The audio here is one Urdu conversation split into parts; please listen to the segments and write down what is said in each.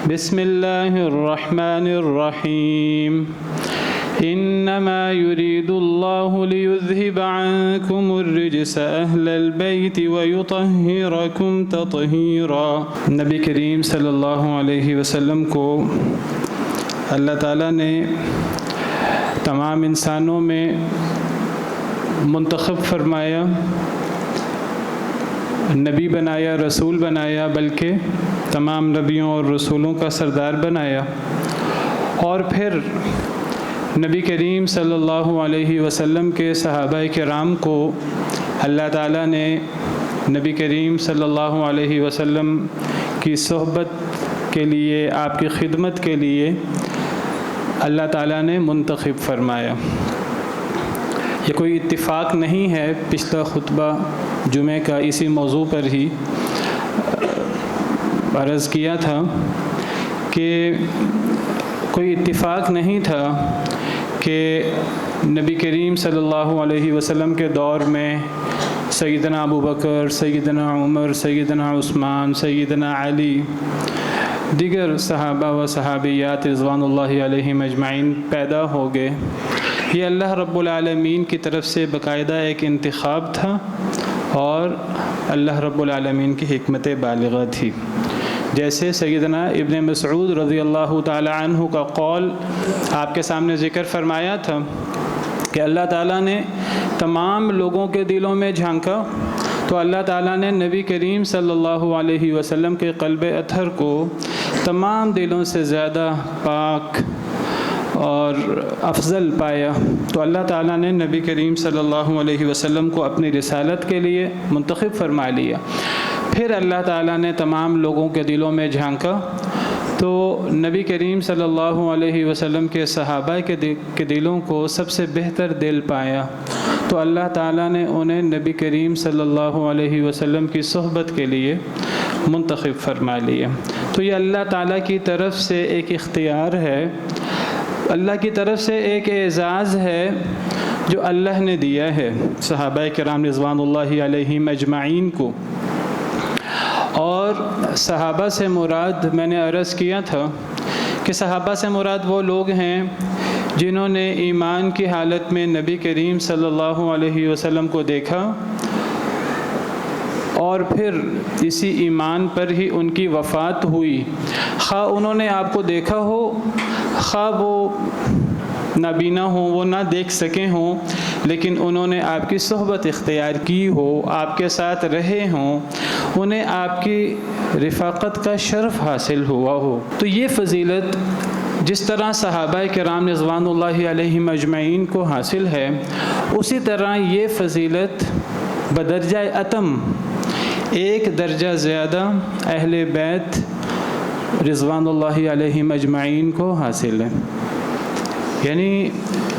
بسم اللہ الرحمن الرحیم انما يريد الله ليذهب عنكم الرجس اہل البیت ويطہرکم تطہیرا۔ نبی کریم صلی اللہ علیہ وسلم کو اللہ تعالیٰ نے تمام انسانوں میں منتخب فرمایا، نبی بنایا، رسول بنایا، بلکہ تمام نبیوں اور رسولوں کا سردار بنایا۔ اور پھر نبی کریم صلی اللہ علیہ وسلم کے صحابہ کرام کو اللہ تعالیٰ نے نبی کریم صلی اللہ علیہ وسلم کی صحبت کے لیے، آپ کی خدمت کے لیے اللہ تعالیٰ نے منتخب فرمایا۔ یہ کوئی اتفاق نہیں ہے، پچھلا خطبہ جمعہ کا اسی موضوع پر ہی عرض کیا تھا کہ کوئی اتفاق نہیں تھا کہ نبی کریم صلی اللہ علیہ وسلم کے دور میں سیدنا ابو بکر، سیدنا عمر، سیدنا عثمان، سیدنا علی، دیگر صحابہ و صحابیات رضوان اللہ علیہم اجمعین پیدا ہو گئے۔ یہ اللہ رب العالمین کی طرف سے باقاعدہ ایک انتخاب تھا اور اللہ رب العالمین کی حکمت بالغہ تھی۔ جیسے سیدنا ابن مسعود رضی اللہ تعالی عنہ کا قول آپ کے سامنے ذکر فرمایا تھا کہ اللہ تعالیٰ نے تمام لوگوں کے دلوں میں جھانکا تو اللہ تعالیٰ نے نبی کریم صلی اللہ علیہ وسلم کے قلب اطہر کو تمام دلوں سے زیادہ پاک اور افضل پایا، تو اللہ تعالیٰ نے نبی کریم صلی اللہ علیہ وسلم کو اپنی رسالت کے لیے منتخب فرما لیا۔ پھر اللہ تعالیٰ نے تمام لوگوں کے دلوں میں جھانکا تو نبی کریم صلی اللہ علیہ وسلم کے صحابہ کے دلوں کو سب سے بہتر دل پایا، تو اللہ تعالیٰ نے انہیں نبی کریم صلی اللہ علیہ وسلم کی صحبت کے لیے منتخب فرما لیا۔ تو یہ اللہ تعالیٰ کی طرف سے ایک اختیار ہے، اللہ کی طرف سے ایک اعزاز ہے جو اللہ نے دیا ہے صحابہ کرام رضوان اللہ علیہم اجمعین کو۔ اور صحابہ سے مراد میں نے عرض کیا تھا کہ صحابہ سے مراد وہ لوگ ہیں جنہوں نے ایمان کی حالت میں نبی کریم صلی اللہ علیہ وسلم کو دیکھا اور پھر اسی ایمان پر ہی ان کی وفات ہوئی، خواہ انہوں نے آپ کو دیکھا ہو، خواہ وہ نابینا ہوں، وہ نہ دیکھ سکے ہوں، لیکن انہوں نے آپ کی صحبت اختیار کی ہو، آپ کے ساتھ رہے ہوں، انہیں آپ کی رفاقت کا شرف حاصل ہوا ہو۔ تو یہ فضیلت جس طرح صحابہ کرام رضوان اللہ علیہم اجمعین کو حاصل ہے، اسی طرح یہ فضیلت بدرجہ اتم ایک درجہ زیادہ اہل بیت رضوان اللہ علیہم اجمعین کو حاصل ہے۔ یعنی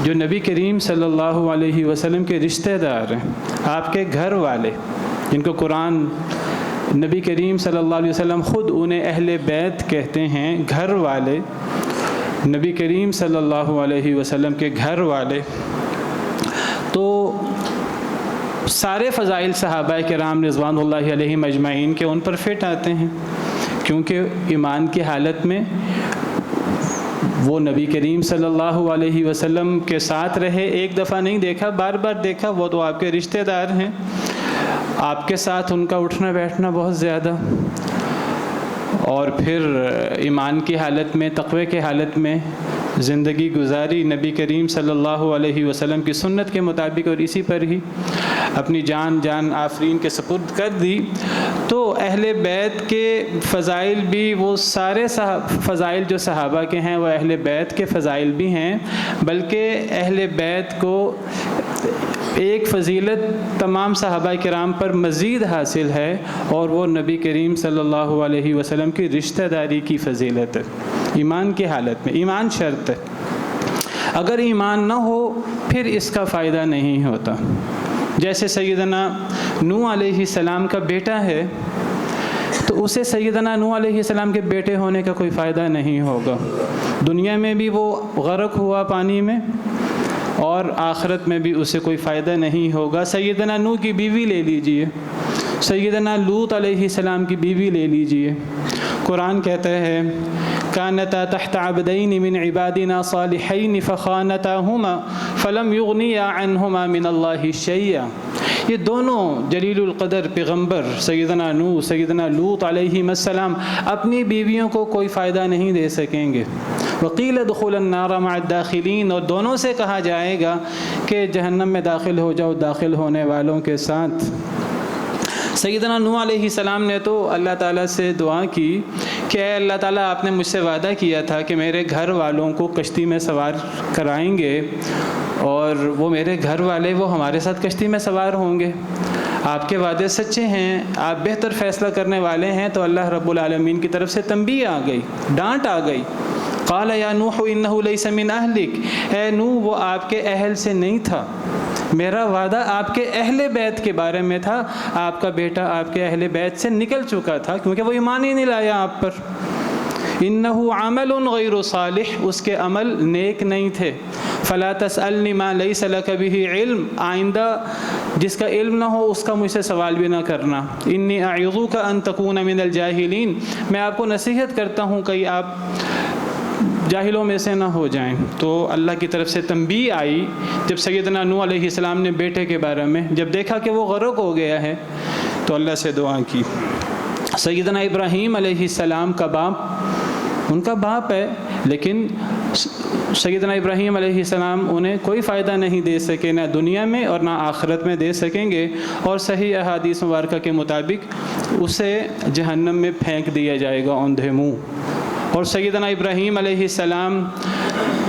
جو نبی کریم صلی اللہ علیہ وسلم کے رشتہ دار ہیں، آپ کے گھر والے، جن کو قرآن نبی کریم صلی اللہ علیہ وسلم خود انہیں اہل بیت کہتے ہیں، گھر والے، نبی کریم صلی اللہ علیہ وسلم کے گھر والے، تو سارے فضائل صحابہ کرام رضوان اللہ علیہم اجمعین کے ان پر فٹ آتے ہیں، کیونکہ ایمان کی حالت میں وہ نبی کریم صلی اللہ علیہ وسلم کے ساتھ رہے، ایک دفعہ نہیں دیکھا، بار بار دیکھا، وہ تو آپ کے رشتہ دار ہیں، آپ کے ساتھ ان کا اٹھنا بیٹھنا بہت زیادہ، اور پھر ایمان کی حالت میں، تقوی کی حالت میں زندگی گزاری نبی کریم صلی اللہ علیہ وسلم کی سنت کے مطابق، اور اسی پر ہی اپنی جان آفرین کے سپرد کر دی۔ تو اہل بیت کے فضائل بھی، وہ سارے فضائل جو صحابہ کے ہیں وہ اہل بیت کے فضائل بھی ہیں، بلکہ اہل بیت کو ایک فضیلت تمام صحابہ کرام پر مزید حاصل ہے، اور وہ نبی کریم صلی اللہ علیہ وسلم کی رشتہ داری کی فضیلت ہے۔ ایمان کی حالت میں، ایمان شرط ہے، اگر ایمان نہ ہو پھر اس کا فائدہ نہیں ہوتا۔ جیسے سیدنا نوح علیہ السلام کا بیٹا ہے تو اسے سیدنا نوح علیہ السلام کے بیٹے ہونے کا کوئی فائدہ نہیں ہوگا، دنیا میں بھی وہ غرق ہوا پانی میں، اور آخرت میں بھی اسے کوئی فائدہ نہیں ہوگا۔ سیدنا نوح کی بیوی لے لیجئے، سیدنا لوط علیہ السلام کی بیوی لے لیجئے، قرآن کہتا ہے كانتا تحت عبدين من عبادنا صالحين فخانتاهما فلم يغنيا عنهما من الله شيئا. یہ دونوں جلیل القدر پیغمبر سیدنا نوح سیدنا لوط علیہ السلام اپنی بیویوں کو کوئی فائدہ نہیں دے سکیں گے. وقیل ادخلوا النار مع الداخلین، اور دونوں سے کہا جائے گا کہ جہنم میں داخل ہو جاؤ داخل ہونے والوں کے ساتھ. سیدنا نوح علیہ السلام نے تو اللہ تعالیٰ سے دعا کی کہ اے اللہ تعالیٰ آپ نے مجھ سے وعدہ کیا تھا کہ میرے گھر والوں کو کشتی میں سوار کرائیں گے، اور وہ میرے گھر والے وہ ہمارے ساتھ کشتی میں سوار ہوں گے. آپ کے وعدے سچے ہیں، آپ بہتر فیصلہ کرنے والے ہیں. تو اللہ رب العالمین کی طرف سے تنبیہ آ گئی، ڈانٹ آ گئی. قال یا نوح انہ لیس من اہلک، اے نوح وہ آپ کے اہل سے نہیں تھا، میرا وعدہ آپ کے اہل بیت کے بارے میں تھا. آپ کا بیٹا آپ کے اہل بیت سے نکل چکا تھا کیونکہ وہ ایمان ہی نہیں لایا آپ پر. انہ عمل غیر صالح، اس کے عمل نیک نہیں تھے. فلا تسألنی ما لیس لک بہ علم، آئندہ جس کا علم نہ ہو اس کا مجھ سے سوال بھی نہ کرنا. انی اعظک ان تکون من الجاہلین، میں آپ کو نصیحت کرتا ہوں کہ آپ جاہلوں میں سے نہ ہو جائیں. تو اللہ کی طرف سے تنبیہ آئی جب سیدنا نوح علیہ السلام نے بیٹے کے بارے میں جب دیکھا کہ وہ غرق ہو گیا ہے تو اللہ سے دعا کی. سیدنا ابراہیم علیہ السلام کا باپ ان کا باپ ہے، لیکن سیدنا ابراہیم علیہ السلام انہیں کوئی فائدہ نہیں دے سکے، نہ دنیا میں اور نہ آخرت میں دے سکیں گے. اور صحیح احادیث مبارکہ کے مطابق اسے جہنم میں پھینک دیا جائے گا اوندھے منہ. اور سیدنا ابراہیم علیہ السلام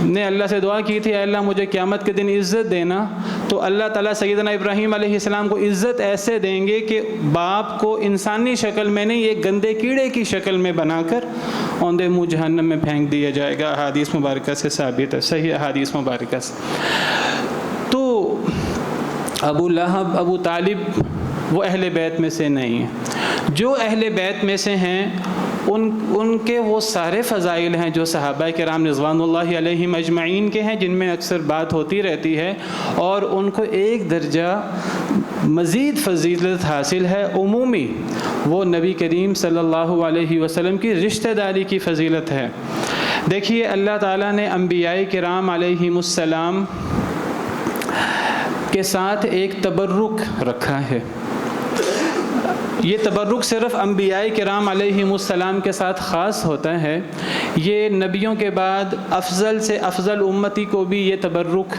نے اللہ سے دعا کی تھی اے اللہ مجھے قیامت کے دن عزت دینا. تو اللہ تعالیٰ سیدنا ابراہیم علیہ السلام کو عزت ایسے دیں گے کہ باپ کو انسانی شکل میں نہیں ایک گندے کیڑے کی شکل میں بنا کر اوندے منہ جہنم میں پھینک دیا جائے گا. احادیث مبارکہ سے ثابت ہے، صحیح احادیث مبارکہ سے. تو ابو لہب ابو طالب وہ اہل بیت میں سے نہیں ہیں. جو اہل بیت میں سے ہیں ان کے وہ سارے فضائل ہیں جو صحابہ کرام رضوان اللہ علیہم اجمعین کے ہیں، جن میں اکثر بات ہوتی رہتی ہے. اور ان کو ایک درجہ مزید فضیلت حاصل ہے عمومی، وہ نبی کریم صلی اللہ علیہ وسلم کی رشتہ داری کی فضیلت ہے. دیکھیے اللہ تعالیٰ نے انبیاء کرام علیہم السلام کے ساتھ ایک تبرک رکھا ہے. یہ تبرک صرف انبیاء کرام علیہم السلام کے ساتھ خاص ہوتا ہے. یہ نبیوں کے بعد افضل سے افضل امتی کو بھی یہ تبرک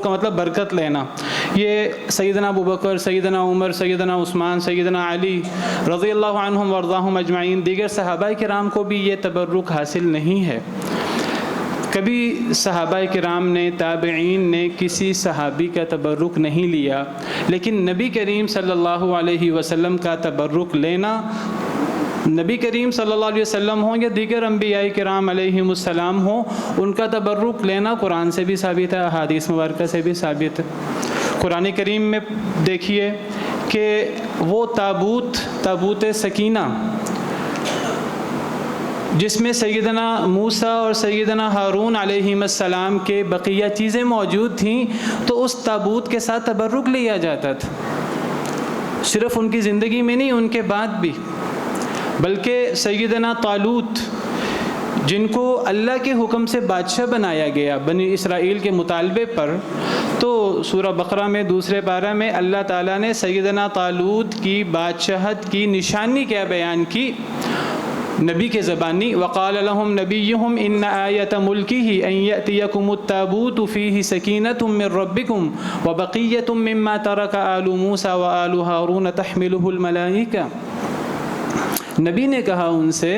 کا مطلب برکت لینا، یہ سیدنا ابوبکر سیدنا عمر سیدنا عثمان سیدنا علی رضی اللہ عنہم وارضاہم اجمعین دیگر صحابہ کرام کو بھی یہ تبرک حاصل نہیں ہے. کبھی صحابہ کرام نے تابعین نے کسی صحابی کا تبرک نہیں لیا، لیکن نبی کریم صلی اللہ علیہ وسلم کا تبرک لینا، نبی کریم صلی اللہ علیہ وسلم ہوں یا دیگر انبیاء کرام علیہم السلام ہوں، ان کا تبرک لینا قرآن سے بھی ثابت ہے، احادیث مبارکہ سے بھی ثابت ہے. قرآن کریم میں دیکھیے کہ وہ تابوت سکینہ جس میں سیدنا موسیٰ اور سیدنا ہارون علیہم السلام کے بقیہ چیزیں موجود تھیں، تو اس تابوت کے ساتھ تبرک لیا جاتا تھا. صرف ان کی زندگی میں نہیں، ان کے بعد بھی. بلکہ سیدنا طالوت جن کو اللہ کے حکم سے بادشاہ بنایا گیا بنی اسرائیل کے مطالبے پر، تو سورہ بقرہ میں دوسرے پارہ میں اللہ تعالیٰ نے سیدنا طالوت کی بادشاہت کی نشانی کیا بیان کی نبی کے زبانی. وقال لهم نبيهم ان آیة ملکه ان یأتیکم التابوت فیہ سکینۃ من ربکم وبقیۃ مما ترک آل موسیٰ وآل ہارون تحملہ الملائکہ. نبی نے کہا ان سے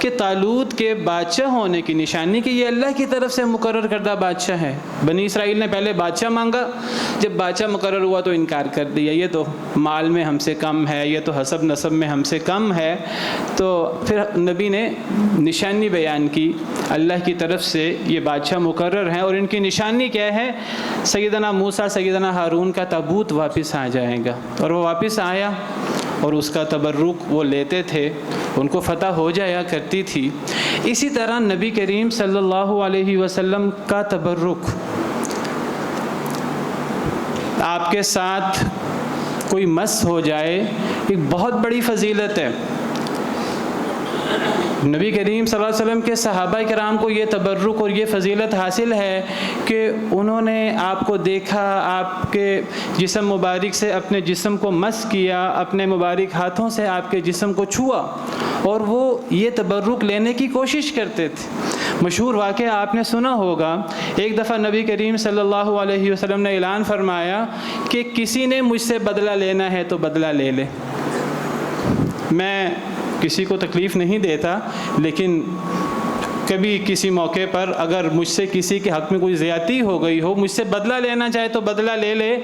کہ طالوت کے بادشاہ ہونے کی نشانی کہ یہ اللہ کی طرف سے مقرر کردہ بادشاہ ہے. بنی اسرائیل نے پہلے بادشاہ مانگا، جب بادشاہ مقرر ہوا تو انکار کر دیا، یہ تو مال میں ہم سے کم ہے، یہ تو حسب نسب میں ہم سے کم ہے. تو پھر نبی نے نشانی بیان کی اللہ کی طرف سے یہ بادشاہ مقرر ہیں، اور ان کی نشانی کیا ہے؟ سیدنا موسیٰ سیدنا ہارون کا تابوت واپس آ جائے گا. اور وہ واپس آیا اور اس کا تبرک وہ لیتے تھے، ان کو فتح ہو جایا کرتی تھی. اسی طرح نبی کریم صلی اللہ علیہ وسلم کا تبرک، آپ کے ساتھ کوئی مس ہو جائے، ایک بہت بڑی فضیلت ہے. نبی کریم صلی اللہ علیہ وسلم کے صحابہ کرام کو یہ تبرک اور یہ فضیلت حاصل ہے کہ انہوں نے آپ کو دیکھا، آپ کے جسم مبارک سے اپنے جسم کو مس کیا، اپنے مبارک ہاتھوں سے آپ کے جسم کو چھوا، اور وہ یہ تبرک لینے کی کوشش کرتے تھے۔ مشہور واقعہ آپ نے سنا ہوگا، ایک دفعہ نبی کریم صلی اللہ علیہ وسلم نے اعلان فرمایا کہ کسی نے مجھ سے بدلہ لینا ہے تو بدلہ لے لے۔ میں کسی کو تکلیف نہیں دیتا، لیکن کبھی کسی موقع پر اگر مجھ سے کسی کے حق میں کوئی زیادتی ہو گئی ہو، مجھ سے بدلہ لینا چاہے تو بدلہ لے لے،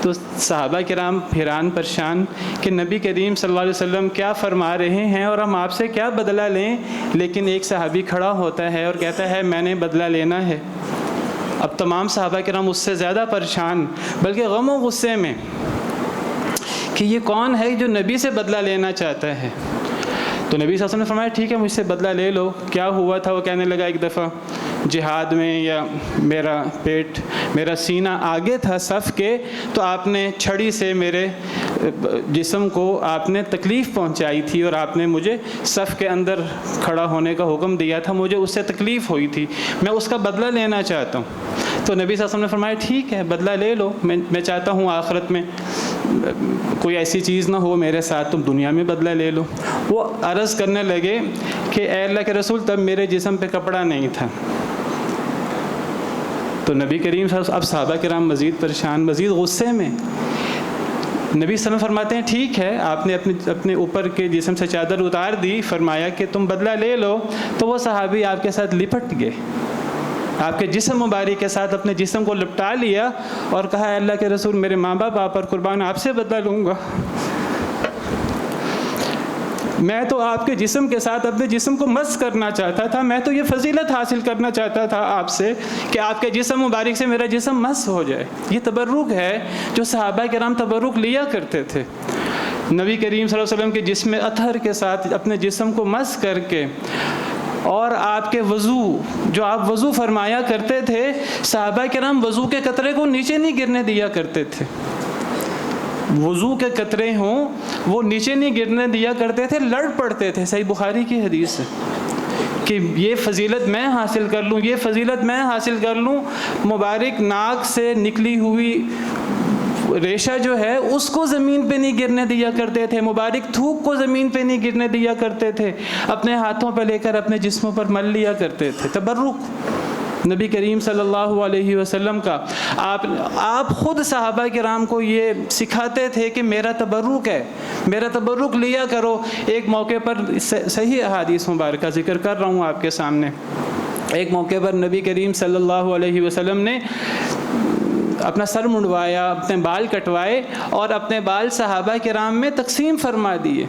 تو صحابہ کرام حیران پریشان کہ نبی کریم صلی اللہ علیہ وسلم کیا فرما رہے ہیں اور ہم آپ سے کیا بدلہ لیں۔ لیکن ایک صحابی کھڑا ہوتا ہے اور کہتا ہے میں نے بدلہ لینا ہے۔ اب تمام صحابہ کرام اس سے زیادہ پریشان، بلکہ غم و غصے میں کہ یہ کون ہے جو نبی سے بدلہ لینا چاہتا ہے۔ تو نبی صلی اللہ علیہ وسلم نے فرمایا ٹھیک ہے مجھ سے بدلہ لے لو۔ کیا ہوا تھا؟ وہ کہنے لگا ایک دفعہ جہاد میں یا میرا سینہ آگے تھا صف کے، تو آپ نے چھڑی سے میرے جسم کو آپ نے تکلیف پہنچائی تھی اور آپ نے مجھے صف کے اندر کھڑا ہونے کا حکم دیا تھا، مجھے اس سے تکلیف ہوئی تھی، میں اس کا بدلہ لینا چاہتا ہوں۔ تو نبی صلی اللہ علیہ وسلم نے فرمایا ٹھیک ہے بدلہ لے لو، میں چاہتا ہوں آخرت میں کوئی ایسی چیز نہ ہو میرے ساتھ، تم دنیا میں بدلہ لے لو۔ وہ عرض کرنے لگے کہ اے اللہ کے رسول تب میرے جسم پہ کپڑا نہیں تھا۔ تو نبی کریم صلی اللہ علیہ وسلم اب صحابہ کرام مزید پریشان، مزید غصے میں۔ نبی صلی اللہ علیہ وسلم فرماتے ہیں ٹھیک ہے، آپ نے اپنے اوپر کے جسم سے چادر اتار دی، فرمایا کہ تم بدلہ لے لو۔ تو وہ صحابی آپ کے ساتھ لپٹ گئے، آپ کے جسم مبارک کے ساتھ اپنے جسم کو لپٹا لیا اور کہا اے اللہ کے رسول میرے ماں باپ آپ پر قربان، آپ سے بدلہ لوں گا۔ میں تو آپ کے جسم کے ساتھ اپنے جسم کو مس کرنا چاہتا تھا، میں تو یہ فضیلت حاصل کرنا چاہتا تھا آپ سے کہ آپ کے جسم مبارک سے میرا جسم مس ہو جائے۔ یہ تبرک ہے جو صحابہ کرام تبرک لیا کرتے تھے، نبی کریم صلی اللہ علیہ وسلم کے جسم اطہر کے ساتھ اپنے جسم کو مس کر کے۔ اور آپ کے وضو، جو آپ وضو فرمایا کرتے تھے، صحابہ کرام وضو کے قطرے کو نیچے نہیں گرنے دیا کرتے تھے، وضو کے قطرے ہوں وہ نیچے نہیں گرنے دیا کرتے تھے، لڑ پڑتے تھے۔ صحیح بخاری کی حدیث ہے کہ یہ فضیلت میں حاصل کر لوں، یہ فضیلت میں حاصل کر لوں۔ مبارک ناک سے نکلی ہوئی ریشہ جو ہے اس کو زمین پہ نہیں گرنے دیا کرتے تھے، مبارک تھوک کو زمین پہ نہیں گرنے دیا کرتے تھے، اپنے ہاتھوں پہ لے کر اپنے جسموں پر مل لیا کرتے تھے۔ تبرک نبی کریم صلی اللہ علیہ وسلم کا، آپ خود صحابہ کرام کو یہ سکھاتے تھے کہ میرا تبرک ہے، میرا تبرک لیا کرو۔ ایک موقع پر صحیح احادیث مبارکہ ذکر کر رہا ہوں آپ کے سامنے، ایک موقع پر نبی کریم صلی اللہ علیہ وسلم نے اپنا سر منڈوایا، اپنے بال کٹوائے اور اپنے بال صحابہ کرام میں تقسیم فرما دیے۔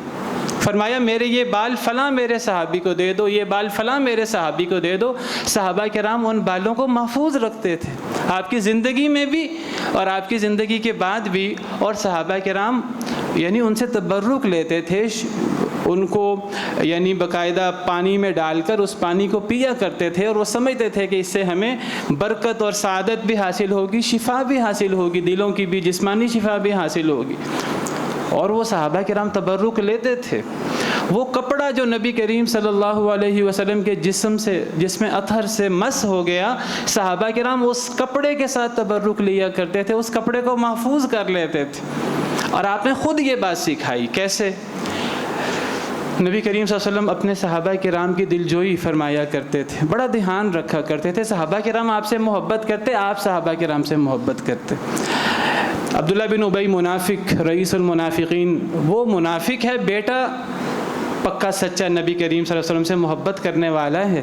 فرمایا میرے یہ بال فلاں میرے صحابی کو دے دو، یہ بال فلاں میرے صحابی کو دے دو۔ صحابہ کرام ان بالوں کو محفوظ رکھتے تھے، آپ کی زندگی میں بھی اور آپ کی زندگی کے بعد بھی، اور صحابہ کرام یعنی ان سے تبرک لیتے تھے، ان کو یعنی باقاعدہ پانی میں ڈال کر اس پانی کو پیا کرتے تھے، اور وہ سمجھتے تھے کہ اس سے ہمیں برکت اور سعادت بھی حاصل ہوگی، شفا بھی حاصل ہوگی، دلوں کی بھی جسمانی شفا بھی حاصل ہوگی۔ اور وہ صحابہ کرام تبرک لیتے تھے۔ وہ کپڑا جو نبی کریم صلی اللہ علیہ وسلم کے جسم اطہر سے مس ہو گیا، صحابہ کرام اس کپڑے کے ساتھ تبرک لیا کرتے تھے، اس کپڑے کو محفوظ کر لیتے تھے۔ اور آپ نے خود یہ بات سکھائی، کیسے؟ نبی کریم صلی اللہ علیہ وسلم اپنے صحابہ کرام کی دلجوئی فرمایا کرتے تھے، بڑا دھیان رکھا کرتے تھے۔ صحابہ کرام آپ سے محبت کرتے، آپ صحابہ کرام سے محبت کرتے۔ عبداللہ بن ابی منافق، رئیس المنافقین، وہ منافق ہے، بیٹا پکا سچا نبی کریم صلی اللہ علیہ وسلم سے محبت کرنے والا ہے۔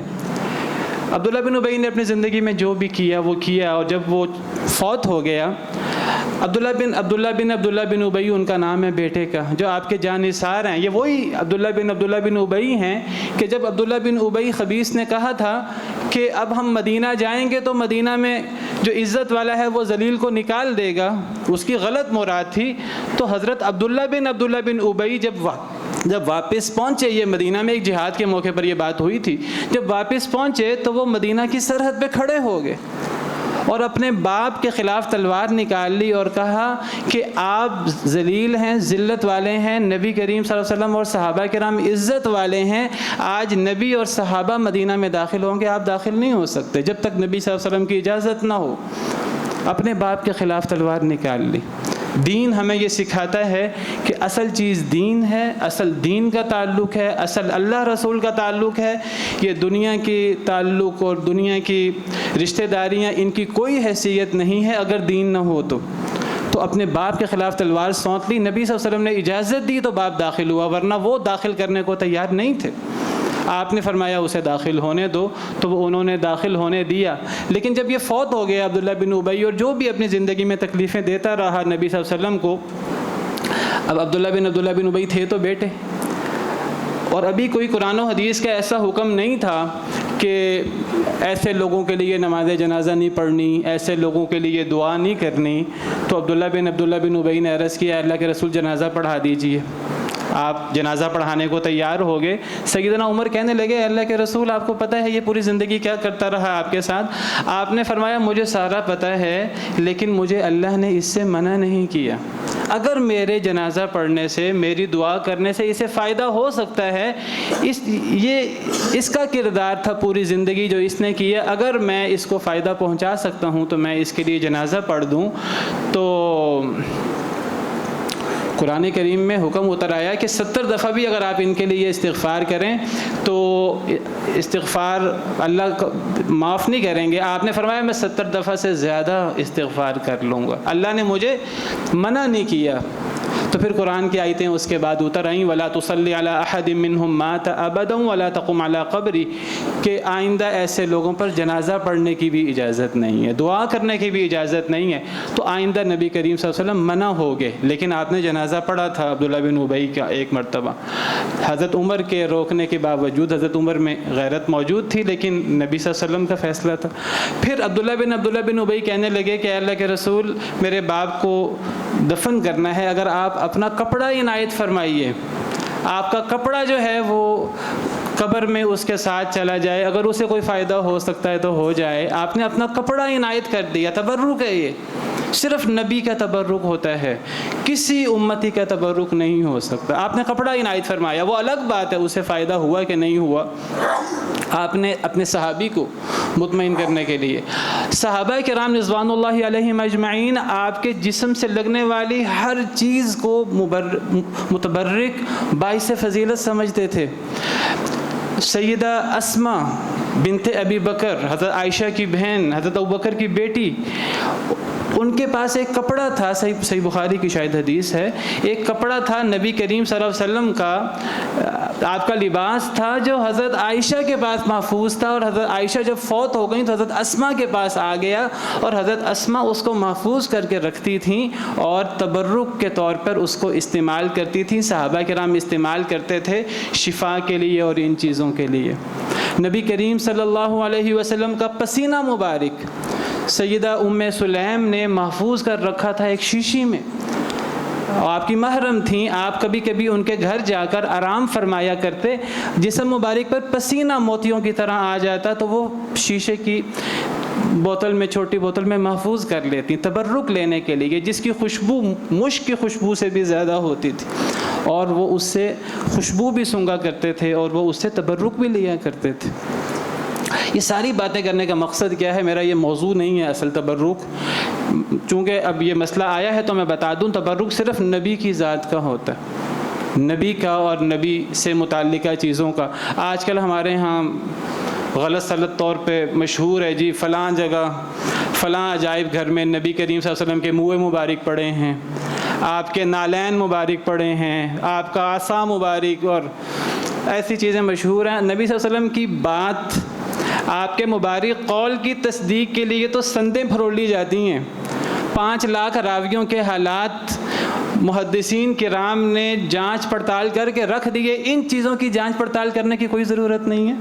عبداللہ بن ابی نے اپنی زندگی میں جو بھی کیا وہ کیا، اور جب وہ فوت ہو گیا، عبداللہ بن ابی ان کا نام ہے بیٹے کا، جو آپ کے جانثار ہیں، یہ وہی عبداللہ بن ابی ہیں کہ جب عبداللہ بن ابی خبیث نے کہا تھا کہ اب ہم مدینہ جائیں گے تو مدینہ میں جو عزت والا ہے وہ ذلیل کو نکال دے گا، اس کی غلط مراد تھی، تو حضرت عبداللہ بن ابی جب واپس پہنچے، یہ مدینہ میں ایک جہاد کے موقع پر یہ بات ہوئی تھی، جب واپس پہنچے تو وہ مدینہ کی سرحد پہ کھڑے ہو گئے اور اپنے باپ کے خلاف تلوار نکال لی اور کہا کہ آپ ذلیل ہیں، ذلت والے ہیں، نبی کریم صلی اللہ علیہ وسلم اور صحابہ کرام عزت والے ہیں، آج نبی اور صحابہ مدینہ میں داخل ہوں گے، آپ داخل نہیں ہو سکتے جب تک نبی صلی اللہ علیہ وسلم کی اجازت نہ ہو۔ اپنے باپ کے خلاف تلوار نکال لی۔ دین ہمیں یہ سکھاتا ہے کہ اصل چیز دین ہے، اصل دین کا تعلق ہے، اصل اللہ رسول کا تعلق ہے۔ یہ دنیا کی تعلق اور دنیا کی رشتہ داریاں، ان کی کوئی حیثیت نہیں ہے اگر دین نہ ہو تو اپنے باپ کے خلاف تلوار سونت لی۔ نبی صلی اللہ علیہ وسلم نے اجازت دی تو باپ داخل ہوا، ورنہ وہ داخل کرنے کو تیار نہیں تھے۔ آپ نے فرمایا اسے داخل ہونے دو، تو وہ انہوں نے داخل ہونے دیا۔ لیکن جب یہ فوت ہو گیا عبداللہ بن ابی، اور جو بھی اپنی زندگی میں تکلیفیں دیتا رہا نبی صلی اللہ علیہ وسلم کو، اب عبداللہ بن ابی تھے تو بیٹے، اور ابھی کوئی قرآن و حدیث کا ایسا حکم نہیں تھا کہ ایسے لوگوں کے لیے نماز جنازہ نہیں پڑھنی، ایسے لوگوں کے لیے دعا نہیں کرنی۔ تو عبداللہ بن ابی نے عرض کیا اللہ کے رسول جنازہ پڑھا دیجیے۔ آپ جنازہ پڑھانے کو تیار ہو گئے۔ سیدنا عمر کہنے لگے اللہ کے رسول آپ کو پتہ ہے یہ پوری زندگی کیا کرتا رہا آپ کے ساتھ؟ آپ نے فرمایا مجھے سارا پتہ ہے، لیکن مجھے اللہ نے اس سے منع نہیں کیا۔ اگر میرے جنازہ پڑھنے سے، میری دعا کرنے سے اسے فائدہ ہو سکتا ہے، یہ اس کا کردار تھا پوری زندگی جو اس نے کیا، اگر میں اس کو فائدہ پہنچا سکتا ہوں تو میں اس کے لیے جنازہ پڑھ دوں۔ تو قرآن کریم میں حکم اتر آیا کہ 70 دفعہ بھی اگر آپ ان کے لیے استغفار کریں تو استغفار اللہ معاف نہیں کریں گے۔ آپ نے فرمایا میں 70 دفعہ سے زیادہ استغفار کر لوں گا، اللہ نے مجھے منع نہیں کیا۔ تو پھر قرآن کی آیتیں اس کے بعد اتر آئیں وَلَا تُصَلِّ عَلَىٰ أَحَدٍ مِّنْهُمْ مَاتَ أَبَدًا وَلَا تَقُمْ عَلَىٰ قَبْرِهِ، کہ آئندہ ایسے لوگوں پر جنازہ پڑھنے کی بھی اجازت نہیں ہے، دعا کرنے کی بھی اجازت نہیں ہے۔ تو آئندہ نبی کریم صلی اللہ علیہ وسلم منع ہو گئے، لیکن آپ نے جنازہ پڑھا تھا عبداللہ بن ابی کا ایک مرتبہ۔ حضرت عمر کے روکنے کے باوجود، حضرت عمر میں غیرت موجود تھی لیکن نبی صلی اللہ علیہ وسلم کا فیصلہ تھا۔ پھر عبداللہ بن ابی کہنے لگے کہ اللہ کے رسول میرے باپ کو دفن کرنا ہے، اگر آپ اپنا کپڑا عنایت فرمائیے، آپ کا کپڑا جو ہے وہ قبر میں اس کے ساتھ چلا جائے، اگر اسے کوئی فائدہ ہو سکتا ہے تو ہو جائے۔ آپ نے اپنا کپڑا عنایت کر دیا، تبرک ہے یہ، صرف نبی کا تبرک ہوتا ہے، کسی امتی کا تبرک نہیں ہو سکتا۔ آپ نے کپڑا عنایت فرمایا، وہ الگ بات ہے اسے فائدہ ہوا کہ نہیں ہوا۔ آپ نے اپنے صحابی کو مطمئن کرنے کے لیے، صحابہ کرام رضوان اللہ علیہم اجمعین آپ کے جسم سے لگنے والی ہر چیز کو متبرک باعث فضیلت سمجھتے تھے۔ سیدہ اسماء بنت ابی بکر، حضرت عائشہ کی بہن، حضرت ابوبکر کی بیٹی، ان کے پاس ایک کپڑا تھا، صحیح بخاری کی شاید حدیث ہے، ایک کپڑا تھا نبی کریم صلی اللہ علیہ وسلم کا، آپ کا لباس تھا جو حضرت عائشہ کے پاس محفوظ تھا، اور حضرت عائشہ جب فوت ہو گئیں تو حضرت اسماء کے پاس آ گیا، اور حضرت اسماء اس کو محفوظ کر کے رکھتی تھیں اور تبرک کے طور پر اس کو استعمال کرتی تھیں۔ صحابہ کرام استعمال کرتے تھے شفا کے لیے اور ان چیزوں کے لیے۔ نبی کریم صلی اللہ علیہ وسلم کا پسینہ مبارک سیدہ ام سلیم نے محفوظ کر رکھا تھا ایک شیشی میں، آپ کی محرم تھیں، آپ کبھی کبھی ان کے گھر جا کر آرام فرمایا کرتے، جسم مبارک پر پسینہ موتیوں کی طرح آ جاتا تو وہ شیشے کی بوتل میں، چھوٹی بوتل میں محفوظ کر لیتی تبرک لینے کے لیے، جس کی خوشبو مشک کی خوشبو سے بھی زیادہ ہوتی تھی، اور وہ اس سے خوشبو بھی سونگا کرتے تھے اور وہ اس سے تبرک بھی لیا کرتے تھے۔ یہ ساری باتیں کرنے کا مقصد کیا ہے؟ میرا یہ موضوع نہیں ہے اصل تبرک، چونکہ اب یہ مسئلہ آیا ہے تو میں بتا دوں، تبرک صرف نبی کی ذات کا ہوتا ہے، نبی کا اور نبی سے متعلقہ چیزوں کا۔ آج کل ہمارے ہاں غلط سلط طور پہ مشہور ہے جی فلاں جگہ فلاں عجائب گھر میں نبی کریم صلی اللہ علیہ وسلم کے منہ مبارک پڑے ہیں، آپ کے نالین مبارک پڑے ہیں، آپ کا عصا مبارک، اور ایسی چیزیں مشہور ہیں۔ نبی صلی اللہ علیہ وسلم کی بات، آپ کے مبارک قول کی تصدیق کے لیے تو سندیں پھرولی جاتی ہیں، 5 لاکھ راویوں کے حالات محدثین کرام نے جانچ پڑتال کر کے رکھ دیے، ان چیزوں کی جانچ پڑتال کرنے کی کوئی ضرورت نہیں ہے۔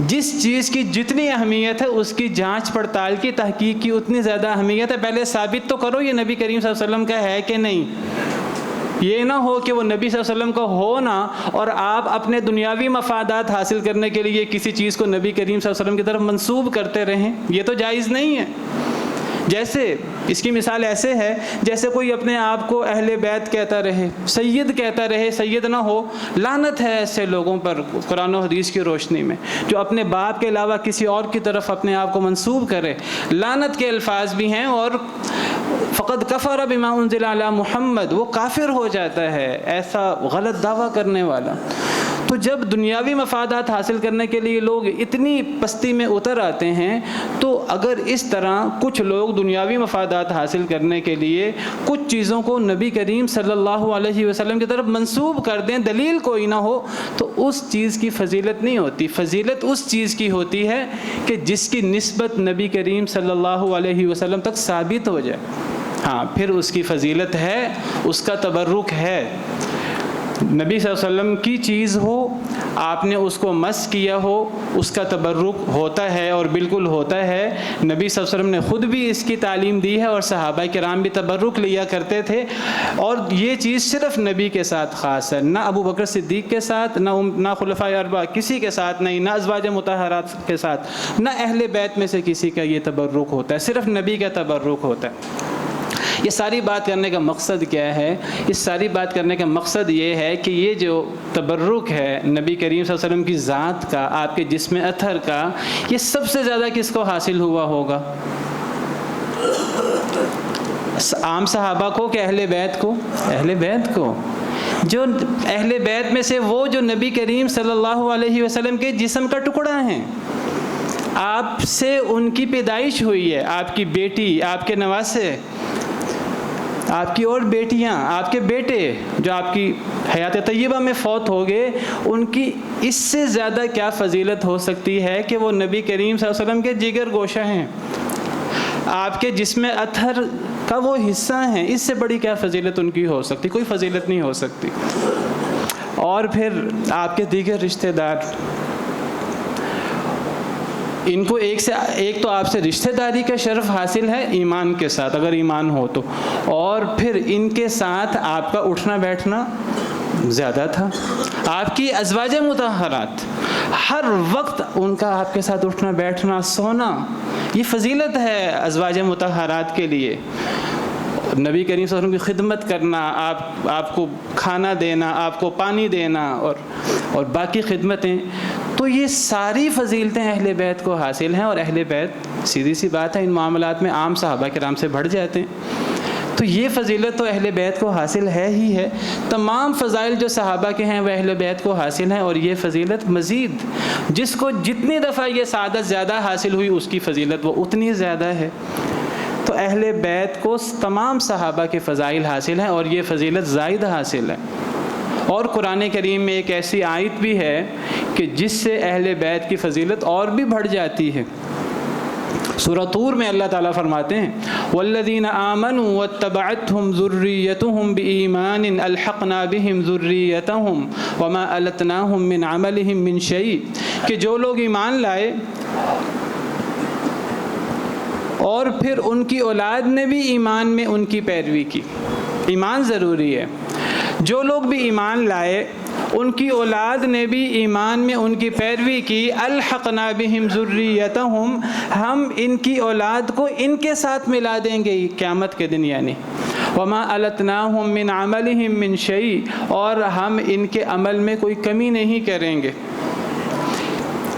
جس چیز کی جتنی اہمیت ہے اس کی جانچ پڑتال کی، تحقیق کی اتنی زیادہ اہمیت ہے۔ پہلے ثابت تو کرو یہ نبی کریم صلی اللہ علیہ وسلم کا ہے کہ نہیں۔ یہ نہ ہو کہ وہ نبی صلی اللہ علیہ وسلم کا ہونا اور آپ اپنے دنیاوی مفادات حاصل کرنے کے لیے کسی چیز کو نبی کریم صلی اللہ علیہ وسلم کی طرف منسوب کرتے رہیں. یہ تو جائز نہیں ہے. جیسے اس کی مثال ایسے ہے جیسے کوئی اپنے آپ کو اہل بیت کہتا رہے, سید کہتا رہے, سید نہ ہو. لعنت ہے ایسے لوگوں پر قرآن و حدیث کی روشنی میں جو اپنے باپ کے علاوہ کسی اور کی طرف اپنے آپ کو منسوب کرے. لعنت کے الفاظ بھی ہیں, اور فقد کفر بما انزل علی محمد, وہ کافر ہو جاتا ہے ایسا غلط دعویٰ کرنے والا. تو جب دنیاوی مفادات حاصل کرنے کے لیے لوگ اتنی پستی میں اتر آتے ہیں, تو اگر اس طرح کچھ لوگ دنیاوی مفادات حاصل کرنے کے لیے کچھ چیزوں کو نبی کریم صلی اللہ علیہ وسلم کی طرف منسوب کر دیں, دلیل کوئی نہ ہو, تو اس چیز کی فضیلت نہیں ہوتی. فضیلت اس چیز کی ہوتی ہے کہ جس کی نسبت نبی کریم صلی اللہ علیہ وسلم تک ثابت ہو جائے. ہاں, پھر اس کی فضیلت ہے, اس کا تبرک ہے. نبی صلی اللہ علیہ وسلم کی چیز ہو, آپ نے اس کو مس کیا ہو, اس کا تبرک ہوتا ہے, اور بالکل ہوتا ہے. نبی صلی اللہ علیہ وسلم نے خود بھی اس کی تعلیم دی ہے, اور صحابہ کرام بھی تبرک لیا کرتے تھے. اور یہ چیز صرف نبی کے ساتھ خاص ہے, نہ ابو بکر صدیق کے ساتھ, نہ خلفائے اربعہ کسی کے ساتھ نہیں, نہ ازواج مطہرات کے ساتھ, نہ اہل بیت میں سے کسی کا یہ تبرک ہوتا ہے. صرف نبی کا تبرک ہوتا ہے. یہ ساری بات کرنے کا مقصد کیا ہے؟ اس ساری بات کرنے کا مقصد یہ ہے کہ یہ جو تبرک ہے نبی کریم صلی اللہ علیہ وسلم کی ذات کا, آپ کے جسم اطہر کا, یہ سب سے زیادہ کس کو حاصل ہوا ہوگا؟ عام صحابہ کو کہ اہل بیت کو؟ اہل بیت کو. جو اہل بیت میں سے وہ جو نبی کریم صلی اللہ علیہ وسلم کے جسم کا ٹکڑا ہیں, آپ سے ان کی پیدائش ہوئی ہے, آپ کی بیٹی, آپ کے نواسے, آپ کی اور بیٹیاں, آپ کے بیٹے جو آپ کی حیات طیبہ میں فوت ہو گئے, ان کی اس سے زیادہ کیا فضیلت ہو سکتی ہے کہ وہ نبی کریم صلی اللہ علیہ وسلم کے جگر گوشہ ہیں, آپ کے جسم اطہر کا وہ حصہ ہیں. اس سے بڑی کیا فضیلت ان کی ہو سکتی؟ کوئی فضیلت نہیں ہو سکتی. اور پھر آپ کے دیگر رشتہ دار, ان کو ایک تو آپ سے رشتہ داری کا شرف حاصل ہے ایمان کے ساتھ, اگر ایمان ہو تو, اور پھر ان کے ساتھ آپ کا اٹھنا بیٹھنا زیادہ تھا. آپ کی ازواج مطہرات, ہر وقت ان کا آپ کے ساتھ اٹھنا بیٹھنا, سونا, یہ فضیلت ہے ازواج مطہرات کے لیے. نبی کریم صلی اللہ علیہ وسلم کی خدمت کرنا, آپ کو کھانا دینا, آپ کو پانی دینا, اور باقی خدمتیں, تو یہ ساری فضیلتیں اہل بیت کو حاصل ہیں. اور اہل بیت سیدھی سی بات ہے ان معاملات میں عام صحابہ کرام سے بڑھ جاتے ہیں. تو یہ فضیلت تو اہل بیت کو حاصل ہے ہی ہے. تمام فضائل جو صحابہ کے ہیں وہ اہل بیت کو حاصل ہیں, اور یہ فضیلت مزید جس کو جتنی دفعہ یہ سعادت زیادہ حاصل ہوئی اس کی فضیلت وہ اتنی زیادہ ہے. تو اہل بیت کو تمام صحابہ کے فضائل حاصل ہیں, اور یہ فضیلت زائد حاصل ہے. اور قرآن کریم میں ایک ایسی آیت بھی ہے کہ جس سے اہل بیت کی فضیلت اور بھی بڑھ جاتی ہے. سورہ طور میں اللہ تعالیٰ فرماتے ہیں والذین آمنوا واتبعتهم ذریتهم بإیمان الحقنا بهم ذریتهم وما ألتناهم من عملهم من شیء, کہ جو لوگ ایمان لائے اور پھر ان کی اولاد نے بھی ایمان میں ان کی پیروی کی. ایمان ضروری ہے. جو لوگ بھی ایمان لائے ان کی اولاد نے بھی ایمان میں ان کی پیروی کی, الحقنا بہم ذریتہم, ہم ان کی اولاد کو ان کے ساتھ ملا دیں گے قیامت کے دن, یعنی وما التناہم من عملہم من شیء, اور ہم ان کے عمل میں کوئی کمی نہیں کریں گے.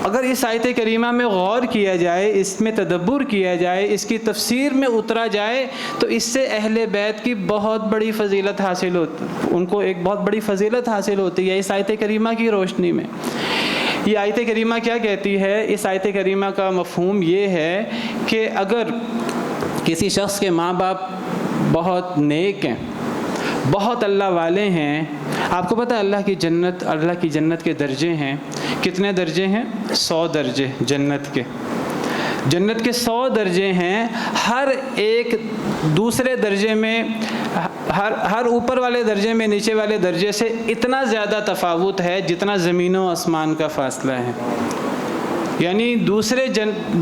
اگر اس آیت کریمہ میں غور کیا جائے, اس میں تدبر کیا جائے, اس کی تفسیر میں اترا جائے, تو اس سے اہل بیت کی بہت بڑی فضیلت حاصل ہوتی, ان کو ایک بہت بڑی فضیلت حاصل ہوتی ہے اس آیت کریمہ کی روشنی میں. یہ آیت کریمہ کیا کہتی ہے؟ اس آیت کریمہ کا مفہوم یہ ہے کہ اگر کسی شخص کے ماں باپ بہت نیک ہیں, بہت اللہ والے ہیں, آپ کو پتہ ہے اللہ کی جنت کے درجے ہیں. کتنے درجے ہیں؟ 100 درجے جنت کے. جنت کے 100 درجے ہیں. ہر ایک دوسرے درجے میں, ہر اوپر والے درجے میں نیچے والے درجے سے اتنا زیادہ تفاوت ہے جتنا زمین و آسمان کا فاصلہ ہے. یعنی دوسرے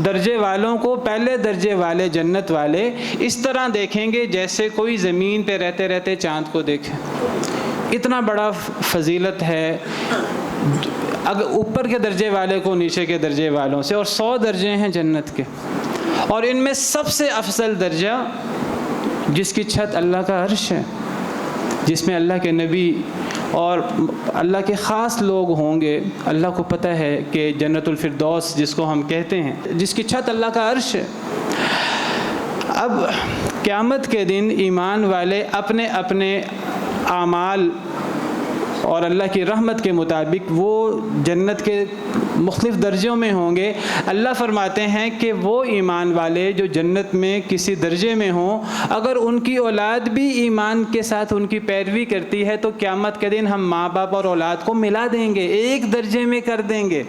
درجے والوں کو پہلے درجے والے جنت والے اس طرح دیکھیں گے جیسے کوئی زمین پہ رہتے رہتے چاند کو دیکھے. اتنا بڑا فضیلت ہے. اگر اوپر کے درجے والے کو نیچے کے درجے والوں سے، اور 100 درجے ہیں جنت کے، اور ان میں سب سے افضل درجہ جس کی چھت اللہ کا عرش ہے، جس میں اللہ کے نبی اور اللہ کے خاص لوگ ہوں گے. اللہ کو پتہ ہے کہ جنت الفردوس جس کو ہم کہتے ہیں، جس کی چھت اللہ کا عرش ہے. اب قیامت کے دن ایمان والے اپنے اپنے اعمال اور اللہ کی رحمت کے مطابق وہ جنت کے مختلف درجوں میں ہوں گے. اللہ فرماتے ہیں کہ وہ ایمان والے جو جنت میں کسی درجے میں ہوں، اگر ان کی اولاد بھی ایمان کے ساتھ ان کی پیروی کرتی ہے تو قیامت کے دن ہم ماں باپ اور اولاد کو ملا دیں گے، ایک درجے میں کر دیں گے،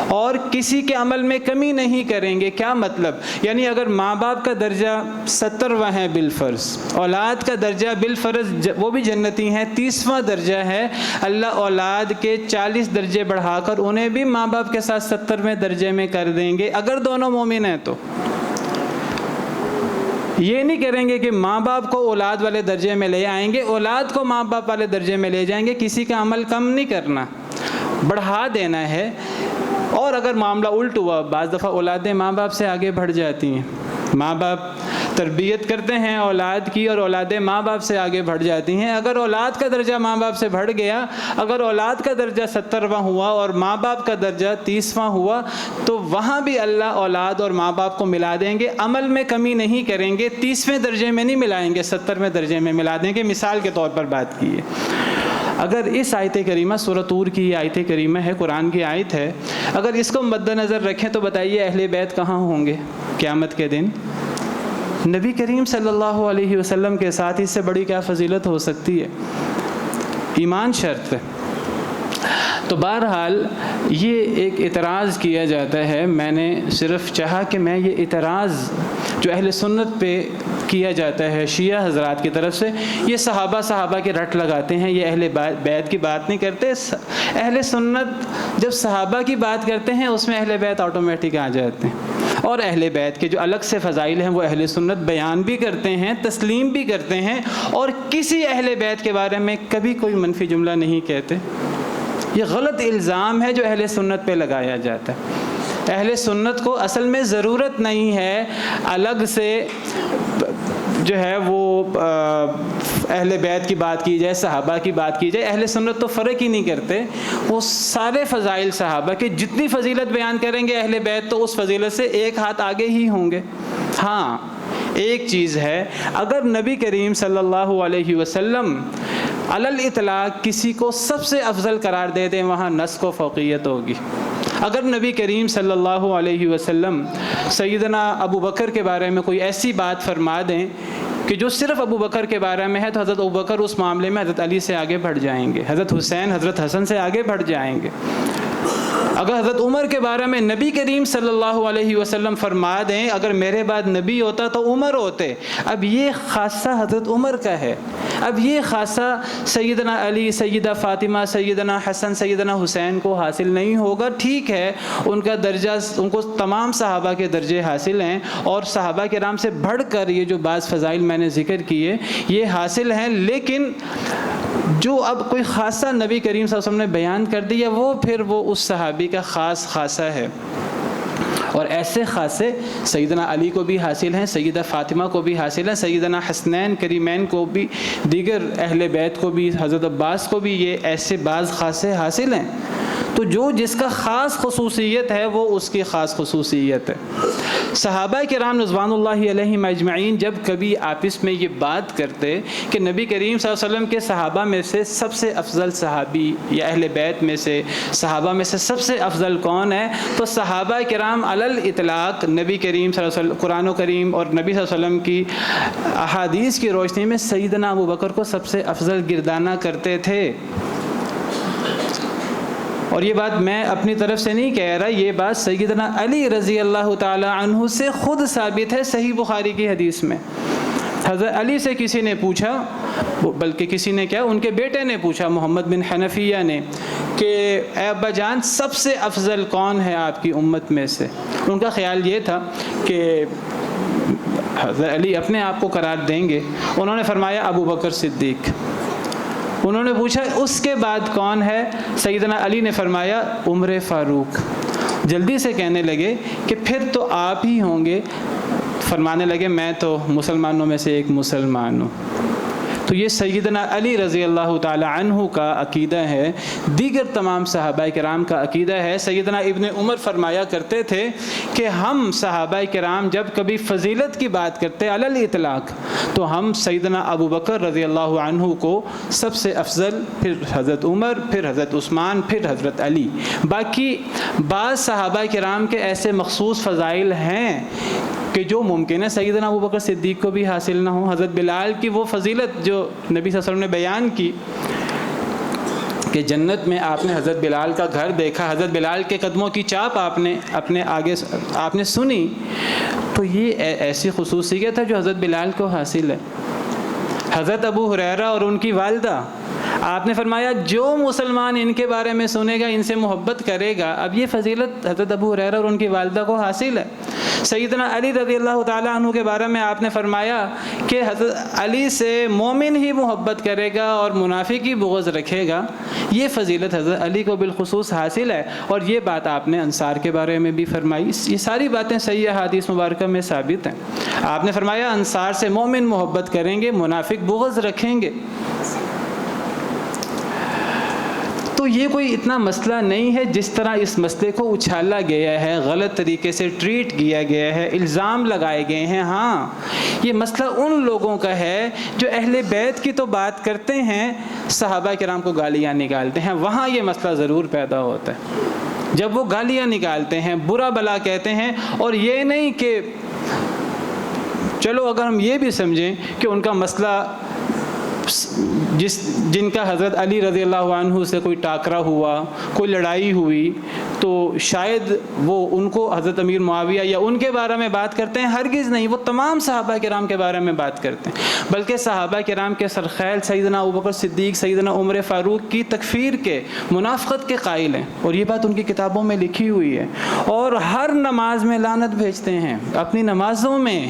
اور کسی کے عمل میں کمی نہیں کریں گے. کیا مطلب؟ یعنی اگر ماں باپ کا درجہ 70واں ہے بالفرض، اولاد کا درجہ بالفرض وہ بھی جنتی ہیں 30واں درجہ ہے، اللہ اولاد کے 40 درجے بڑھا کر انہیں بھی ماں باپ کے ساتھ 70ویں درجے میں کر دیں گے اگر دونوں مومن ہیں. تو یہ نہیں کریں گے کہ ماں باپ کو اولاد والے درجے میں لے آئیں گے، اولاد کو ماں باپ والے درجے میں لے جائیں گے. کسی کا عمل کم نہیں کرنا، بڑھا دینا ہے. اور اگر معاملہ الٹ ہوا، بعض دفعہ اولادیں ماں باپ سے آگے بڑھ جاتی ہیں، ماں باپ تربیت کرتے ہیں اولاد کی اور اولادیں ماں باپ سے آگے بڑھ جاتی ہیں. اگر اولاد کا درجہ ماں باپ سے بڑھ گیا، اگر اولاد کا درجہ 70واں ہوا اور ماں باپ کا درجہ 30واں ہوا، تو وہاں بھی اللہ اولاد اور ماں باپ کو ملا دیں گے، عمل میں کمی نہیں کریں گے. 30ویں درجے میں نہیں ملائیں گے، 70ویں درجے میں ملا دیں گے. مثال کے طور پر بات کی ہے. اگر اس آیت کریمہ سورۃ طور کی آیت کریمہ ہے، قرآن کی آیت ہے، اگر اس کو مد نظر رکھیں تو بتائیے اہل بیت کہاں ہوں گے قیامت کے دن؟ نبی کریم صلی اللہ علیہ وسلم کے ساتھ. اس سے بڑی کیا فضیلت ہو سکتی ہے؟ ایمان شرط ہے. تو بہرحال یہ ایک اعتراض کیا جاتا ہے. میں نے صرف چاہا کہ میں یہ اعتراض جو اہل سنت پہ کیا جاتا ہے شیعہ حضرات کی طرف سے، یہ صحابہ کے رٹ لگاتے ہیں، یہ اہل بیت کی بات نہیں کرتے. اہل سنت جب صحابہ کی بات کرتے ہیں اس میں اہل بیت آٹومیٹک آ جاتے ہیں، اور اہل بیت کے جو الگ سے فضائل ہیں وہ اہل سنت بیان بھی کرتے ہیں، تسلیم بھی کرتے ہیں، اور کسی اہل بیت کے بارے میں کبھی کوئی منفی جملہ نہیں کہتے. یہ غلط الزام ہے جو اہل سنت پہ لگایا جاتا ہے. اہل سنت کو اصل میں ضرورت نہیں ہے الگ سے جو ہے وہ اہل بیت کی بات کی جائے، صحابہ کی بات کی جائے. اہل سنت تو فرق ہی نہیں کرتے، وہ سارے فضائل صحابہ کے جتنی فضیلت بیان کریں گے اہل بیت تو اس فضیلت سے ایک ہاتھ آگے ہی ہوں گے. ہاں ایک چیز ہے، اگر نبی کریم صلی اللہ علیہ وسلم علی الاطلاق کسی کو سب سے افضل قرار دے دیں وہاں نسخ و فوقیت ہوگی. اگر نبی کریم صلی اللہ علیہ وسلم سیدنا ابو بکر کے بارے میں کوئی ایسی بات فرما دیں کہ جو صرف ابو بکر کے بارے میں ہے، تو حضرت ابو بکر اس معاملے میں حضرت علی سے آگے بڑھ جائیں گے، حضرت حسین حضرت حسن سے آگے بڑھ جائیں گے. اگر حضرت عمر کے بارے میں نبی کریم صلی اللہ علیہ وسلم فرما دیں اگر میرے بعد نبی ہوتا تو عمر ہوتے، اب یہ خاصہ حضرت عمر کا ہے، اب یہ خاصہ سیدنا علی، سیدہ فاطمہ، سیدنا حسن، سیدنا حسین کو حاصل نہیں ہوگا. ٹھیک ہے ان کا درجہ، ان کو تمام صحابہ کے درجے حاصل ہیں، اور صحابہ کرام سے بڑھ کر یہ جو بعض فضائل میں نے ذکر کیے یہ حاصل ہیں، لیکن جو اب کوئی خاصہ نبی کریم صلی اللہ علیہ وسلم نے بیان کر دیا وہ پھر وہ اس صحابی کا خاص خاصہ ہے. اور ایسے خاصے سیدنا علی کو بھی حاصل ہیں، سیدہ فاطمہ کو بھی حاصل ہیں، سیدنا حسنین کریمین کو بھی، دیگر اہل بیت کو بھی، حضرت عباس کو بھی یہ ایسے بعض خاصے حاصل ہیں. تو جو جس کا خاص خصوصیت ہے وہ اس کی خاص خصوصیت ہے. صحابہ کرام رضوان اللہ علیہم اجمعین جب کبھی آپس میں یہ بات کرتے کہ نبی کریم صلی اللہ علیہ وسلم کے صحابہ میں سے سب سے افضل صحابی یا اہل بیت میں سے صحابہ میں سے سب سے افضل کون ہے، تو صحابہ کرام علی الاطلاق نبی کریم صلی اللہ علیہ وسلم، قرآن و کریم اور نبی صلی اللہ علیہ وسلم کی احادیث کی روشنی میں سیدنا ابو بکر کو سب سے افضل گردانہ کرتے تھے. اور یہ بات میں اپنی طرف سے نہیں کہہ رہا، یہ بات سیدنا علی رضی اللہ تعالی عنہ سے خود ثابت ہے صحیح بخاری کی حدیث میں. حضرت علی سے کسی نے پوچھا، بلکہ کسی نے کیا، ان کے بیٹے نے پوچھا محمد بن حنفیہ نے، کہ اے ابا جان سب سے افضل کون ہے آپ کی امت میں سے؟ ان کا خیال یہ تھا کہ حضرت علی اپنے آپ کو قرار دیں گے. انہوں نے فرمایا ابو بکر صدیق. انہوں نے پوچھا اس کے بعد کون ہے؟ سیدنا علی نے فرمایا عمر فاروق. جلدی سے کہنے لگے کہ پھر تو آپ ہی ہوں گے. فرمانے لگے میں تو مسلمانوں میں سے ایک مسلمان ہوں. تو یہ سیدنا علی رضی اللہ تعالی عنہ کا عقیدہ ہے، دیگر تمام صحابہ کرام کا عقیدہ ہے. سیدنا ابن عمر فرمایا کرتے تھے کہ ہم صحابہ کرام جب کبھی فضیلت کی بات کرتے علی الاطلاق تو ہم سیدنا ابو بکر رضی اللہ عنہ کو سب سے افضل، پھر حضرت عمر، پھر حضرت عثمان، پھر حضرت علی. باقی بعض صحابہ کرام کے ایسے مخصوص فضائل ہیں کہ جو ممکن ہے سیدنا ابو بکر صدیق کو بھی حاصل نہ ہو. حضرت بلال کی وہ فضیلت جو نبی صلی اللہ علیہ وسلم نے بیان کی کہ جنت میں آپ نے حضرت بلال کا گھر دیکھا، حضرت بلال کے قدموں کی چاپ آپ نے اپنے آگے آپ نے سنی، تو یہ ایسی خصوصیت ہے جو حضرت بلال کو حاصل ہے. حضرت ابو ہریرہ اور ان کی والدہ، آپ نے فرمایا جو مسلمان ان کے بارے میں سنے گا ان سے محبت کرے گا. اب یہ فضیلت حضرت ابو ہریرہ اور ان کی والدہ کو حاصل ہے. سیدنا علی رضی اللہ تعالیٰ عنہ کے بارے میں آپ نے فرمایا کہ حضرت علی سے مومن ہی محبت کرے گا اور منافق ہی بغض رکھے گا. یہ فضیلت حضرت علی کو بالخصوص حاصل ہے. اور یہ بات آپ نے انصار کے بارے میں بھی فرمائی. یہ ساری باتیں صحیح احادیث مبارکہ میں ثابت ہیں. آپ نے فرمایا انصار سے مومن محبت کریں گے، منافق بغض رکھیں گے. تو یہ کوئی اتنا مسئلہ نہیں ہے جس طرح اس مسئلے کو اچھالا گیا ہے، غلط طریقے سے ٹریٹ کیا گیا ہے، الزام لگائے گئے ہیں. ہاں یہ مسئلہ ان لوگوں کا ہے جو اہل بیت کی تو بات کرتے ہیں، صحابہ کرام کو گالیاں نکالتے ہیں. وہاں یہ مسئلہ ضرور پیدا ہوتا ہے جب وہ گالیاں نکالتے ہیں، برا بلا کہتے ہیں. اور یہ نہیں کہ چلو اگر ہم یہ بھی سمجھیں کہ ان کا مسئلہ جن کا حضرت علی رضی اللہ عنہ سے کوئی ٹاکرا ہوا، کوئی لڑائی ہوئی، تو شاید وہ ان کو حضرت امیر معاویہ یا ان کے بارے میں بات کرتے ہیں. ہرگز نہیں، وہ تمام صحابہ کرام کے بارے میں بات کرتے ہیں. بلکہ صحابہ کرام کے سرخیل سیدنا ابوبکر صدیق، سیدنا عمر فاروق کی تکفیر کے، منافقت کے قائل ہیں. اور یہ بات ان کی کتابوں میں لکھی ہوئی ہے. اور ہر نماز میں لعنت بھیجتے ہیں اپنی نمازوں میں.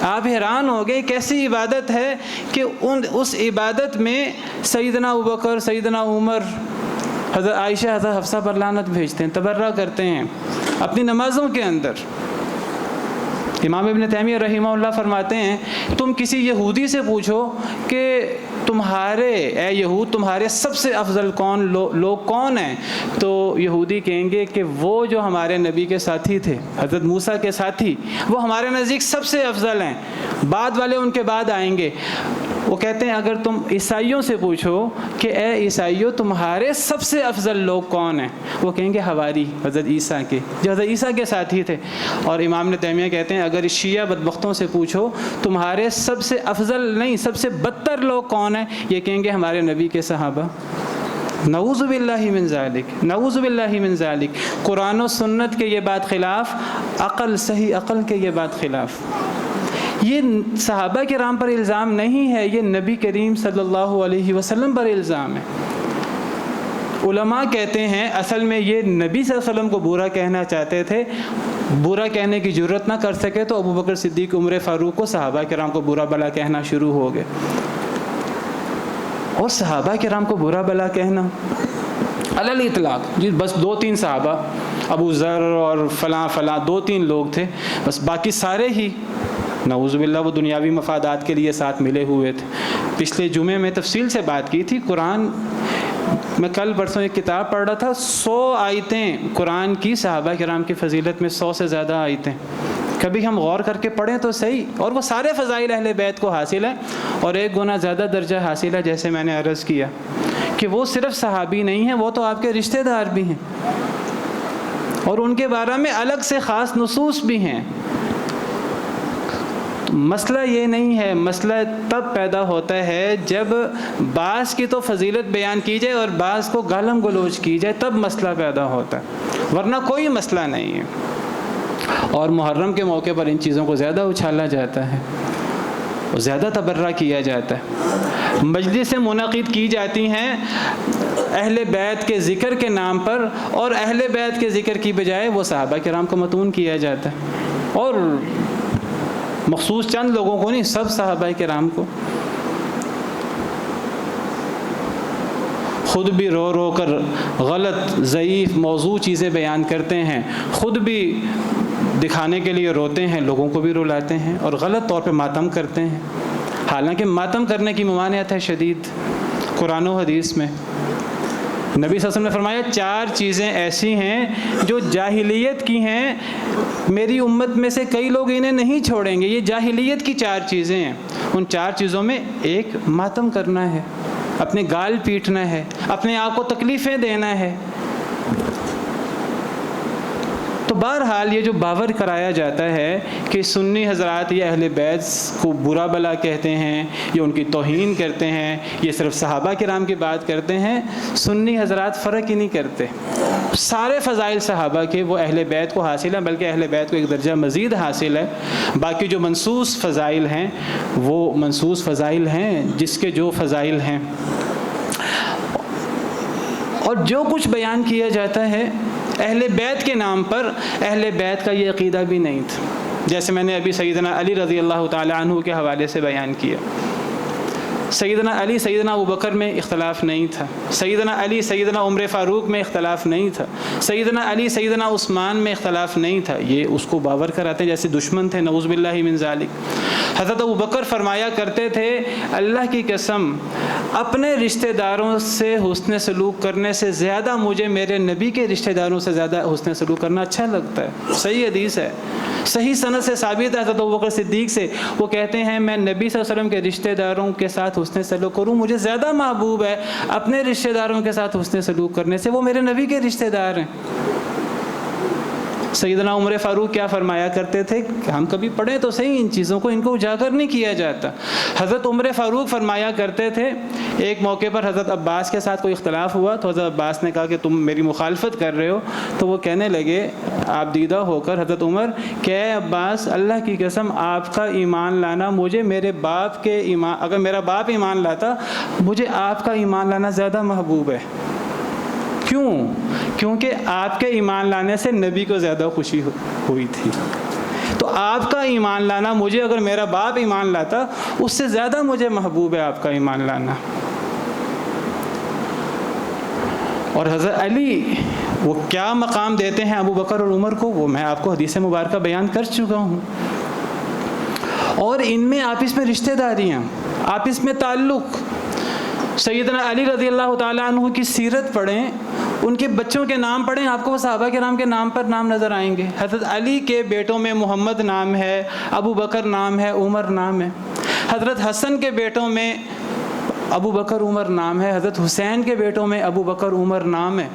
آپ حیران ہو گئے کیسی عبادت ہے کہ اس عبادت میں سیدنا ابوبکر، سیدنا عمر، حضرت عائشہ، حضرت حفصہ پر لعنت بھیجتے ہیں، تبرہ کرتے ہیں اپنی نمازوں کے اندر. امام ابن تیمیہ رحمہ اللہ فرماتے ہیں تم کسی یہودی سے پوچھو کہ تمہارے اے یہود تمہارے سب سے افضل لوگ کون ہیں، تو یہودی کہیں گے کہ وہ جو ہمارے نبی کے ساتھی تھے، حضرت موسیٰ کے ساتھی، وہ ہمارے نزدیک سب سے افضل ہیں، بعد والے ان کے بعد آئیں گے. وہ کہتے ہیں اگر تم عیسائیوں سے پوچھو کہ اے عیسائیوں تمہارے سب سے افضل لوگ کون ہیں، وہ کہیں گے حواری، حضرت عیسیٰ کے، جو حضرت عیسیٰ کے ساتھی تھے. اور امام ابن تیمیہ کہتے ہیں اگر شیعہ بدبختوں سے پوچھو تمہارے سب سے افضل نہیں سب سے بدتر لوگ کون ہیں، یہ کہیں گے ہمارے نبی کے صحابہ. نعوذ باللہ من ذالک، نعوذ باللہ من ذالک. قرآن و سنت کے یہ بات خلاف، عقل، صحیح عقل کے یہ بات خلاف. یہ صحابہ کرام پر الزام نہیں ہے، یہ نبی کریم صلی اللہ علیہ وسلم پر الزام ہے. علماء کہتے ہیں اصل میں یہ نبی صلی اللہ علیہ وسلم کو برا کہنا چاہتے تھے، برا کہنے کی جرت نہ کر سکے تو ابو بکر صدیق، عمر فاروق کو، صحابہ کرام کو برا بلا کہنا شروع ہو گئے. اور صحابہ کرام کو برا بلا کہنا علی الاطلاق، جی بس 2-3 صحابہ، ابو ذر اور فلاں 2-3 لوگ تھے بس، باقی سارے ہی نعوذ باللہ وہ دنیاوی مفادات کے لیے ساتھ ملے ہوئے تھے. پچھلے جمعے میں تفصیل سے بات کی تھی. قرآن میں کل پرسوں ایک کتاب پڑھ رہا تھا، 100 آیتیں قرآن کی صحابہ کرام کی فضیلت میں، 100 سے زیادہ آیتیں. کبھی ہم غور کر کے پڑھیں تو صحیح. اور وہ سارے فضائل اہل بیت کو حاصل ہیں، اور 1 گنا زیادہ درجہ حاصل ہے. جیسے میں نے عرض کیا کہ وہ صرف صحابی نہیں ہیں، وہ تو آپ کے رشتہ دار بھی ہیں، اور ان کے بارے میں الگ سے خاص نصوص بھی ہیں. مسئلہ یہ نہیں ہے، مسئلہ تب پیدا ہوتا ہے جب بعض کی تو فضیلت بیان کی جائے اور بعض کو گالم گلوچ کی جائے، تب مسئلہ پیدا ہوتا ہے، ورنہ کوئی مسئلہ نہیں ہے. اور محرم کے موقع پر ان چیزوں کو زیادہ اچھالا جاتا ہے. زیادہ تبرہ کیا جاتا ہے. مجلسیں منعقد کی جاتی ہیں اہل بیت کے ذکر کے نام پر، اور اہل بیت کے ذکر کی بجائے وہ صحابہ کرام کو متون کیا جاتا ہے، اور مخصوص چند لوگوں کو نہیں، سب صحابہ کرام کو. خود بھی رو رو کر غلط ضعیف موضوع چیزیں بیان کرتے ہیں، خود بھی دکھانے کے لیے روتے ہیں، لوگوں کو بھی رلاتے ہیں، اور غلط طور پہ ماتم کرتے ہیں. حالانکہ ماتم کرنے کی ممانعت ہے شدید قرآن و حدیث میں. نبی صلی اللہ علیہ وسلم نے فرمایا 4 چیزیں ایسی ہیں جو جاہلیت کی ہیں، میری امت میں سے کئی لوگ انہیں نہیں چھوڑیں گے. یہ جاہلیت کی 4 چیزیں ہیں. ان 4 چیزوں میں ایک ماتم کرنا ہے، اپنے گال پیٹنا ہے، اپنے آپ کو تکلیفیں دینا ہے. تو بہرحال یہ جو باور کرایا جاتا ہے کہ سنی حضرات یہ اہل بیت کو برا بلا کہتے ہیں، یہ ان کی توہین کرتے ہیں، یہ صرف صحابہ کرام کی بات کرتے ہیں، سنی حضرات فرق ہی نہیں کرتے. سارے فضائل صحابہ کے وہ اہل بیت کو حاصل ہیں، بلکہ اہل بیت کو ایک درجہ مزید حاصل ہے. باقی جو منصوص فضائل ہیں وہ منصوص فضائل ہیں جس کے جو فضائل ہیں. اور جو کچھ بیان کیا جاتا ہے اہل بیت کے نام پر، اہل بیت کا یہ عقیدہ بھی نہیں تھا. جیسے میں نے ابھی سیدنا علی رضی اللہ تعالی عنہ کے حوالے سے بیان کیا. سیدنا علی سیدنا ابوبکر میں اختلاف نہیں تھا، سیدنا علی سیدنا عمر فاروق میں اختلاف نہیں تھا، سیدنا علی سیدنا عثمان میں اختلاف نہیں تھا. یہ اس کو باور کراتے ہیں جیسے دشمن تھے، نعوذ باللہ من ذالک. حضرت ابوبکر فرمایا کرتے تھے اللہ کی قسم اپنے رشتہ داروں سے حسن سلوک کرنے سے زیادہ مجھے میرے نبی کے رشتہ داروں سے زیادہ حسن سلوک کرنا اچھا لگتا ہے. صحیح حدیث ہے، صحیح سند سے ثابت ہے حضرت ابوبکر صدیق سے. وہ کہتے ہیں میں نبی صلی اللہ علیہ وسلم کے رشتہ داروں کے ساتھ حسن سلوک کروں، مجھے زیادہ محبوب ہے اپنے رشتہ داروں کے ساتھ حسن سلوک کرنے سے، وہ میرے نبی کے رشتہ دار ہیں. سیدنا عمر فاروق کیا فرمایا کرتے تھے کہ ہم کبھی پڑھیں تو صحیح ان چیزوں کو، ان کو اجاگر نہیں کیا جاتا. حضرت عمر فاروق فرمایا کرتے تھے ایک موقع پر حضرت عباس کے ساتھ کوئی اختلاف ہوا تو حضرت عباس نے کہا کہ تم میری مخالفت کر رہے ہو. تو وہ کہنے لگے آپ دیدہ ہو کر حضرت عمر کہ اے عباس اللہ کی قسم آپ کا ایمان لانا مجھے میرے باپ کے ایمان، اگر میرا باپ ایمان لاتا مجھے آپ کا ایمان لانا زیادہ محبوب ہے. کیوں؟ کیونکہ آپ کے ایمان لانے سے نبی کو زیادہ خوشی ہوئی تھی. تو آپ کا ایمان لانا مجھے، اگر میرا باپ ایمان لاتا اس سے زیادہ مجھے محبوب ہے آپ کا ایمان لانا. اور حضرت علی وہ کیا مقام دیتے ہیں ابو بکر اور عمر کو، وہ میں آپ کو حدیث مبارکہ بیان کر چکا ہوں. اور ان میں آپس میں رشتہ داریاں، آپس میں تعلق. سیدنا علی رضی اللہ تعالیٰ عنہ کی سیرت پڑھیں، ان کے بچوں کے نام پڑھیں، آپ کو صحابہ کرام کے نام پر نام نظر آئیں گے. حضرت علی کے بیٹوں میں محمد نام ہے، ابو بکر نام ہے، عمر نام ہے. حضرت حسن کے بیٹوں میں ابو بکر عمر نام ہے، حضرت حسین کے بیٹوں میں ابو بکر عمر نام ہے.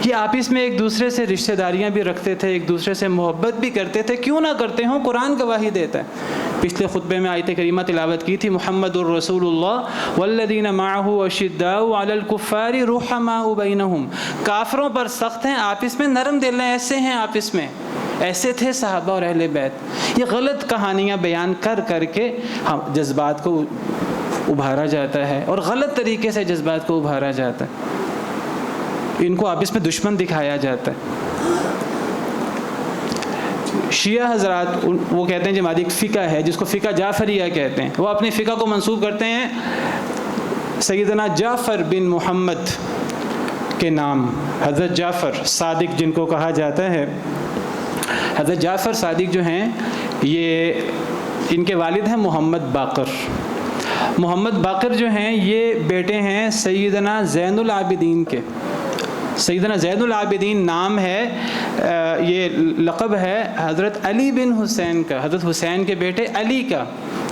یہ آپس میں ایک دوسرے سے رشتہ داریاں بھی رکھتے تھے، ایک دوسرے سے محبت بھی کرتے تھے. کیوں نہ کرتے ہوں، قرآن گواہی دیتا ہے. پچھلے خطبے میں آیت کریمہ تلاوت کی تھی، محمد الرسول اللہ والذین معہ اشداء علی الکفار رحماء بینہم. کافروں پر سخت ہیں، آپس میں نرم دل ہیں، ایسے ہیں آپس میں. ایسے تھے صحابہ اور اہل بیت. یہ غلط کہانیاں بیان کر کر کے ہم جذبات کو ابھارا جاتا ہے، اور غلط طریقے سے جذبات کو ابھارا جاتا ہے. ان کو آپس میں دشمن دکھایا جاتا ہے. شیعہ حضرات وہ کہتے ہیں جماعت ایک فقہ ہے جس کو فقہ جعفریہ کہتے ہیں. وہ اپنے فقہ کو منسوب کرتے ہیں سیدنا جعفر بن محمد کے نام. حضرت جعفر صادق جن کو کہا جاتا ہے، حضرت جعفر صادق جو ہیں یہ ان کے والد ہیں محمد باقر. محمد باقر جو ہیں یہ بیٹے ہیں سیدنا زین العابدین کے. سیدنا زین العابدین نام ہے، یہ لقب ہے حضرت علی بن حسین کا، حضرت حسین کے بیٹے علی کا،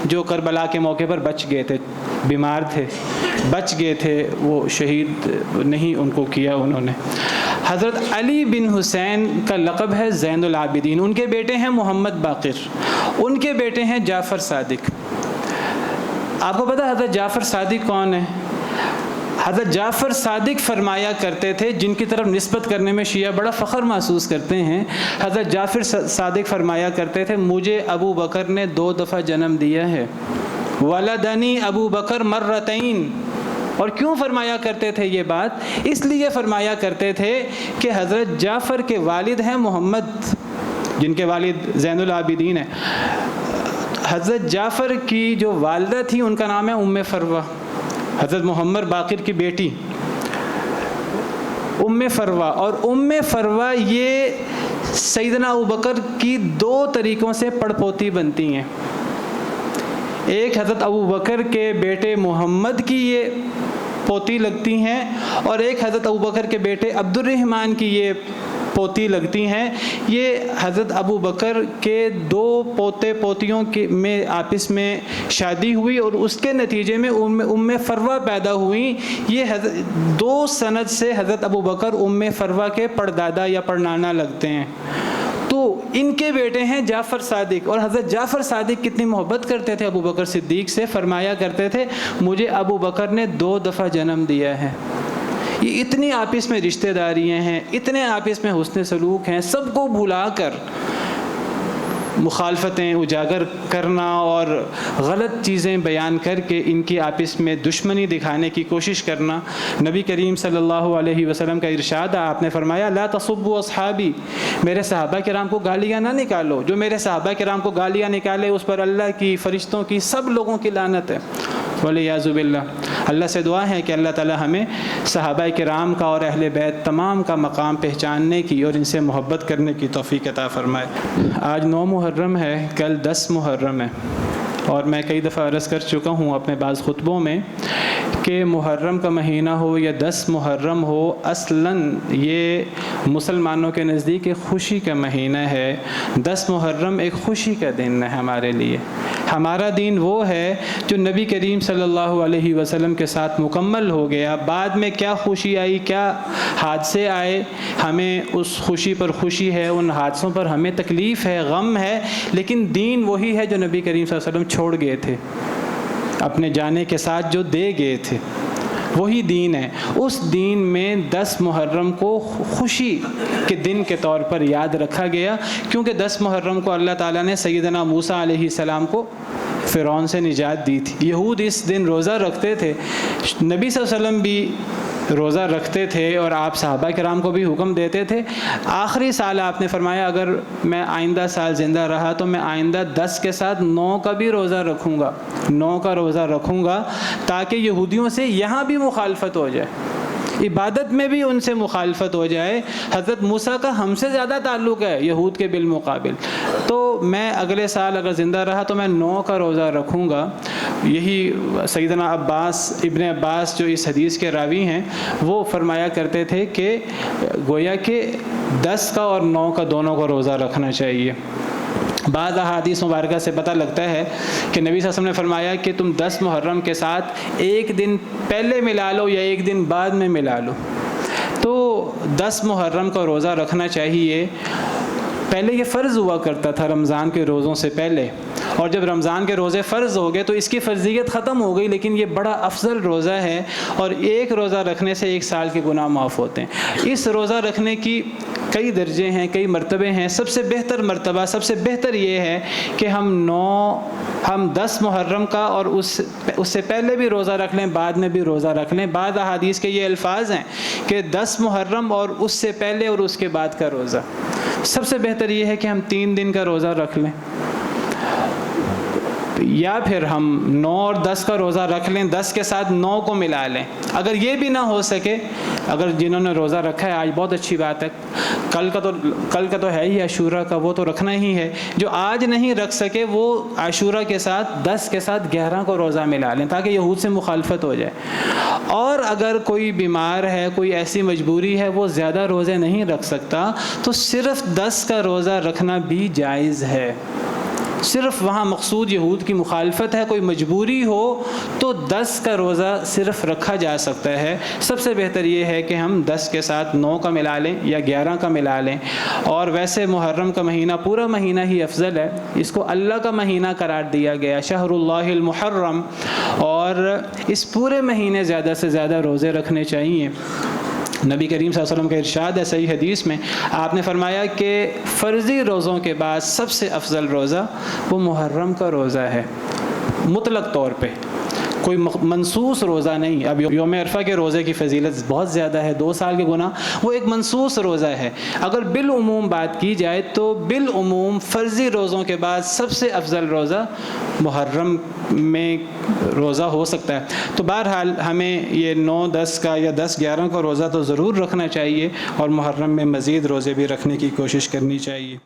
جو کربلا کے موقع پر بچ گئے تھے، بیمار تھے، بچ گئے تھے، وہ شہید نہیں ان کو کیا انہوں نے. حضرت علی بن حسین کا لقب ہے زین العابدین. ان کے بیٹے ہیں محمد باقر، ان کے بیٹے ہیں جعفر صادق. آپ کو پتہ حضرت جعفر صادق کون ہے؟ حضرت جعفر صادق فرمایا کرتے تھے، جن کی طرف نسبت کرنے میں شیعہ بڑا فخر محسوس کرتے ہیں. حضرت جعفر صادق فرمایا کرتے تھے مجھے ابو بکر نے 2 دفعہ جنم دیا ہے. ولدنی ابو بکر مرتین. اور کیوں فرمایا کرتے تھے یہ بات؟ اس لیے فرمایا کرتے تھے کہ حضرت جعفر کے والد ہیں محمد، جن کے والد زین العابدین ہیں. حضرت جعفر کی جو والدہ تھی ان کا نام ہے ام فروہ، حضرت محمد باقر کی بیٹی ام فروہ. اور ام فروہ یہ سیدنا ابوبکر کی 2 طریقوں سے پڑپوتی بنتی ہیں. ایک حضرت ابوبکر کے بیٹے محمد کی یہ پوتی لگتی ہیں، اور ایک حضرت ابوبکر کے بیٹے عبد الرحمن کی یہ پوتی لگتی ہیں. یہ حضرت ابوبکر کے 2 پوتے پوتیوں میں آپس میں شادی ہوئی اور اس کے نتیجے میں ام فروہ پیدا ہوئی. یہ 2 سند سے حضرت ابوبکر ام فروہ کے پردادا یا پڑنانا لگتے ہیں. تو ان کے بیٹے ہیں جعفر صادق. اور حضرت جعفر صادق کتنی محبت کرتے تھے ابوبکر صدیق سے، فرمایا کرتے تھے مجھے ابوبکر نے 2 دفعہ جنم دیا ہے. یہ اتنی آپس میں رشتہ داریاں ہیں، اتنے آپس میں حسن سلوک ہیں، سب کو بھلا کر مخالفتیں اجاگر کرنا اور غلط چیزیں بیان کر کے ان کی آپس میں دشمنی دکھانے کی کوشش کرنا. نبی کریم صلی اللہ علیہ وسلم کا ارشاد ہے، آپ نے فرمایا لا تصبوا اصحابی، میرے صحابہ کرام کو گالیاں نہ نکالو. جو میرے صحابہ کرام کو گالیاں نکالے اس پر اللہ کی، فرشتوں کی، سب لوگوں کی لعنت ہے. ولیعوذ باللہ. اللہ سے دعا ہے کہ اللہ تعالی ہمیں صحابہ کرام کا اور اہل بیت تمام کا مقام پہچاننے کی اور ان سے محبت کرنے کی توفیق عطا فرمائے. آج 9 محرم ہے، کل 10 محرم ہے، اور میں کئی دفعہ عرض کر چکا ہوں اپنے بعض خطبوں میں کہ محرم کا مہینہ ہو یا 10 محرم ہو، اصلاً یہ مسلمانوں کے نزدیک ایک خوشی کا مہینہ ہے. 10 محرم ایک خوشی کا دن ہے ہمارے لیے. ہمارا دین وہ ہے جو نبی کریم صلی اللہ علیہ وسلم کے ساتھ مکمل ہو گیا. بعد میں کیا خوشی آئی، کیا حادثے آئے، ہمیں اس خوشی پر خوشی ہے، ان حادثوں پر ہمیں تکلیف ہے، غم ہے، لیکن دین وہی ہے جو نبی کریم صلی اللہ علیہ وسلم چھوڑ گئے تھے، اپنے جانے کے ساتھ جو دے گئے تھے، وہی دین ہے. اس دین میں 10 محرم کو خوشی کے دن کے طور پر یاد رکھا گیا، کیونکہ 10 محرم کو اللہ تعالیٰ نے سیدنا موسیٰ علیہ السلام کو فرعون سے نجات دی تھی. یہود اس دن روزہ رکھتے تھے، نبی صلی اللہ علیہ وسلم بھی روزہ رکھتے تھے اور آپ صحابہ کرام کو بھی حکم دیتے تھے. آخری سال آپ نے فرمایا اگر میں آئندہ سال زندہ رہا تو میں آئندہ 10 کے ساتھ 9 کا بھی روزہ رکھوں گا، 9 کا روزہ رکھوں گا تاکہ یہودیوں سے یہاں بھی مخالفت ہو جائے، عبادت میں بھی ان سے مخالفت ہو جائے. حضرت موسیٰ کا ہم سے زیادہ تعلق ہے یہود کے بالمقابل، تو میں اگلے سال اگر زندہ رہا تو میں 9 کا روزہ رکھوں گا. یہی سیدنا ابن عباس جو اس حدیث کے راوی ہیں وہ فرمایا کرتے تھے کہ گویا کہ 10 کا اور 9 کا دونوں کا روزہ رکھنا چاہیے. بعض احادیث مبارکہ سے پتہ لگتا ہے کہ نبی صلی اللہ علیہ وسلم نے فرمایا کہ تم 10 محرم کے ساتھ ایک دن پہلے ملا لو یا ایک دن بعد میں ملا لو. تو 10 محرم کا روزہ رکھنا چاہیے. پہلے یہ فرض ہوا کرتا تھا رمضان کے روزوں سے پہلے، اور جب رمضان کے روزے فرض ہو گئے تو اس کی فرضیت ختم ہو گئی، لیکن یہ بڑا افضل روزہ ہے اور ایک روزہ رکھنے سے 1 سال کے گناہ معاف ہوتے ہیں. اس روزہ رکھنے کی کئی درجے ہیں، کئی مرتبے ہیں. سب سے بہتر مرتبہ، سب سے بہتر یہ ہے کہ ہم 10 محرم کا اور اس سے پہلے بھی روزہ رکھ لیں، بعد میں بھی روزہ رکھ لیں. بعض احادیث کے یہ الفاظ ہیں کہ 10 محرم اور اس سے پہلے اور اس کے بعد کا روزہ. سب سے بہتر یہ ہے کہ ہم 3 دن کا روزہ رکھ لیں، یا پھر ہم 9 اور 10 کا روزہ رکھ لیں، 10 کے ساتھ 9 کو ملا لیں. اگر یہ بھی نہ ہو سکے، اگر جنہوں نے روزہ رکھا ہے آج بہت اچھی بات ہے، کل کا تو ہے ہی عاشورہ کا، وہ تو رکھنا ہی ہے. جو آج نہیں رکھ سکے وہ عاشورہ کے ساتھ 10 کے ساتھ 11 کو روزہ ملا لیں تاکہ یہود سے مخالفت ہو جائے. اور اگر کوئی بیمار ہے، کوئی ایسی مجبوری ہے وہ زیادہ روزے نہیں رکھ سکتا، تو صرف 10 کا روزہ رکھنا بھی جائز ہے. صرف وہاں مقصود یہود کی مخالفت ہے، کوئی مجبوری ہو تو 10 کا روزہ صرف رکھا جا سکتا ہے۔ سب سے بہتر یہ ہے کہ ہم 10 کے ساتھ 9 کا ملا لیں یا 11 کا ملا لیں، اور ویسے محرم کا مہینہ پورا مہینہ ہی افضل ہے، اس کو اللہ کا مہینہ قرار دیا گیا، شہر اللہ المحرم، اور اس پورے مہینے زیادہ سے زیادہ روزے رکھنے چاہیے۔ نبی کریم صلی اللہ علیہ وسلم کا ارشاد ہے صحیح حدیث میں، آپ نے فرمایا کہ فرضی روزوں کے بعد سب سے افضل روزہ وہ محرم کا روزہ ہے، مطلق طور پہ، کوئی منصوص روزہ نہیں۔ اب یوم عرفہ کے روزے کی فضیلت بہت زیادہ ہے، 2 سال کے گناہ، وہ ایک منصوص روزہ ہے۔ اگر بالعموم بات کی جائے تو بالعموم فرضی روزوں کے بعد سب سے افضل روزہ محرم میں روزہ ہو سکتا ہے۔ تو بہرحال ہمیں یہ 9، 10 کا یا 10، 11 کا روزہ تو ضرور رکھنا چاہیے، اور محرم میں مزید روزے بھی رکھنے کی کوشش کرنی چاہیے۔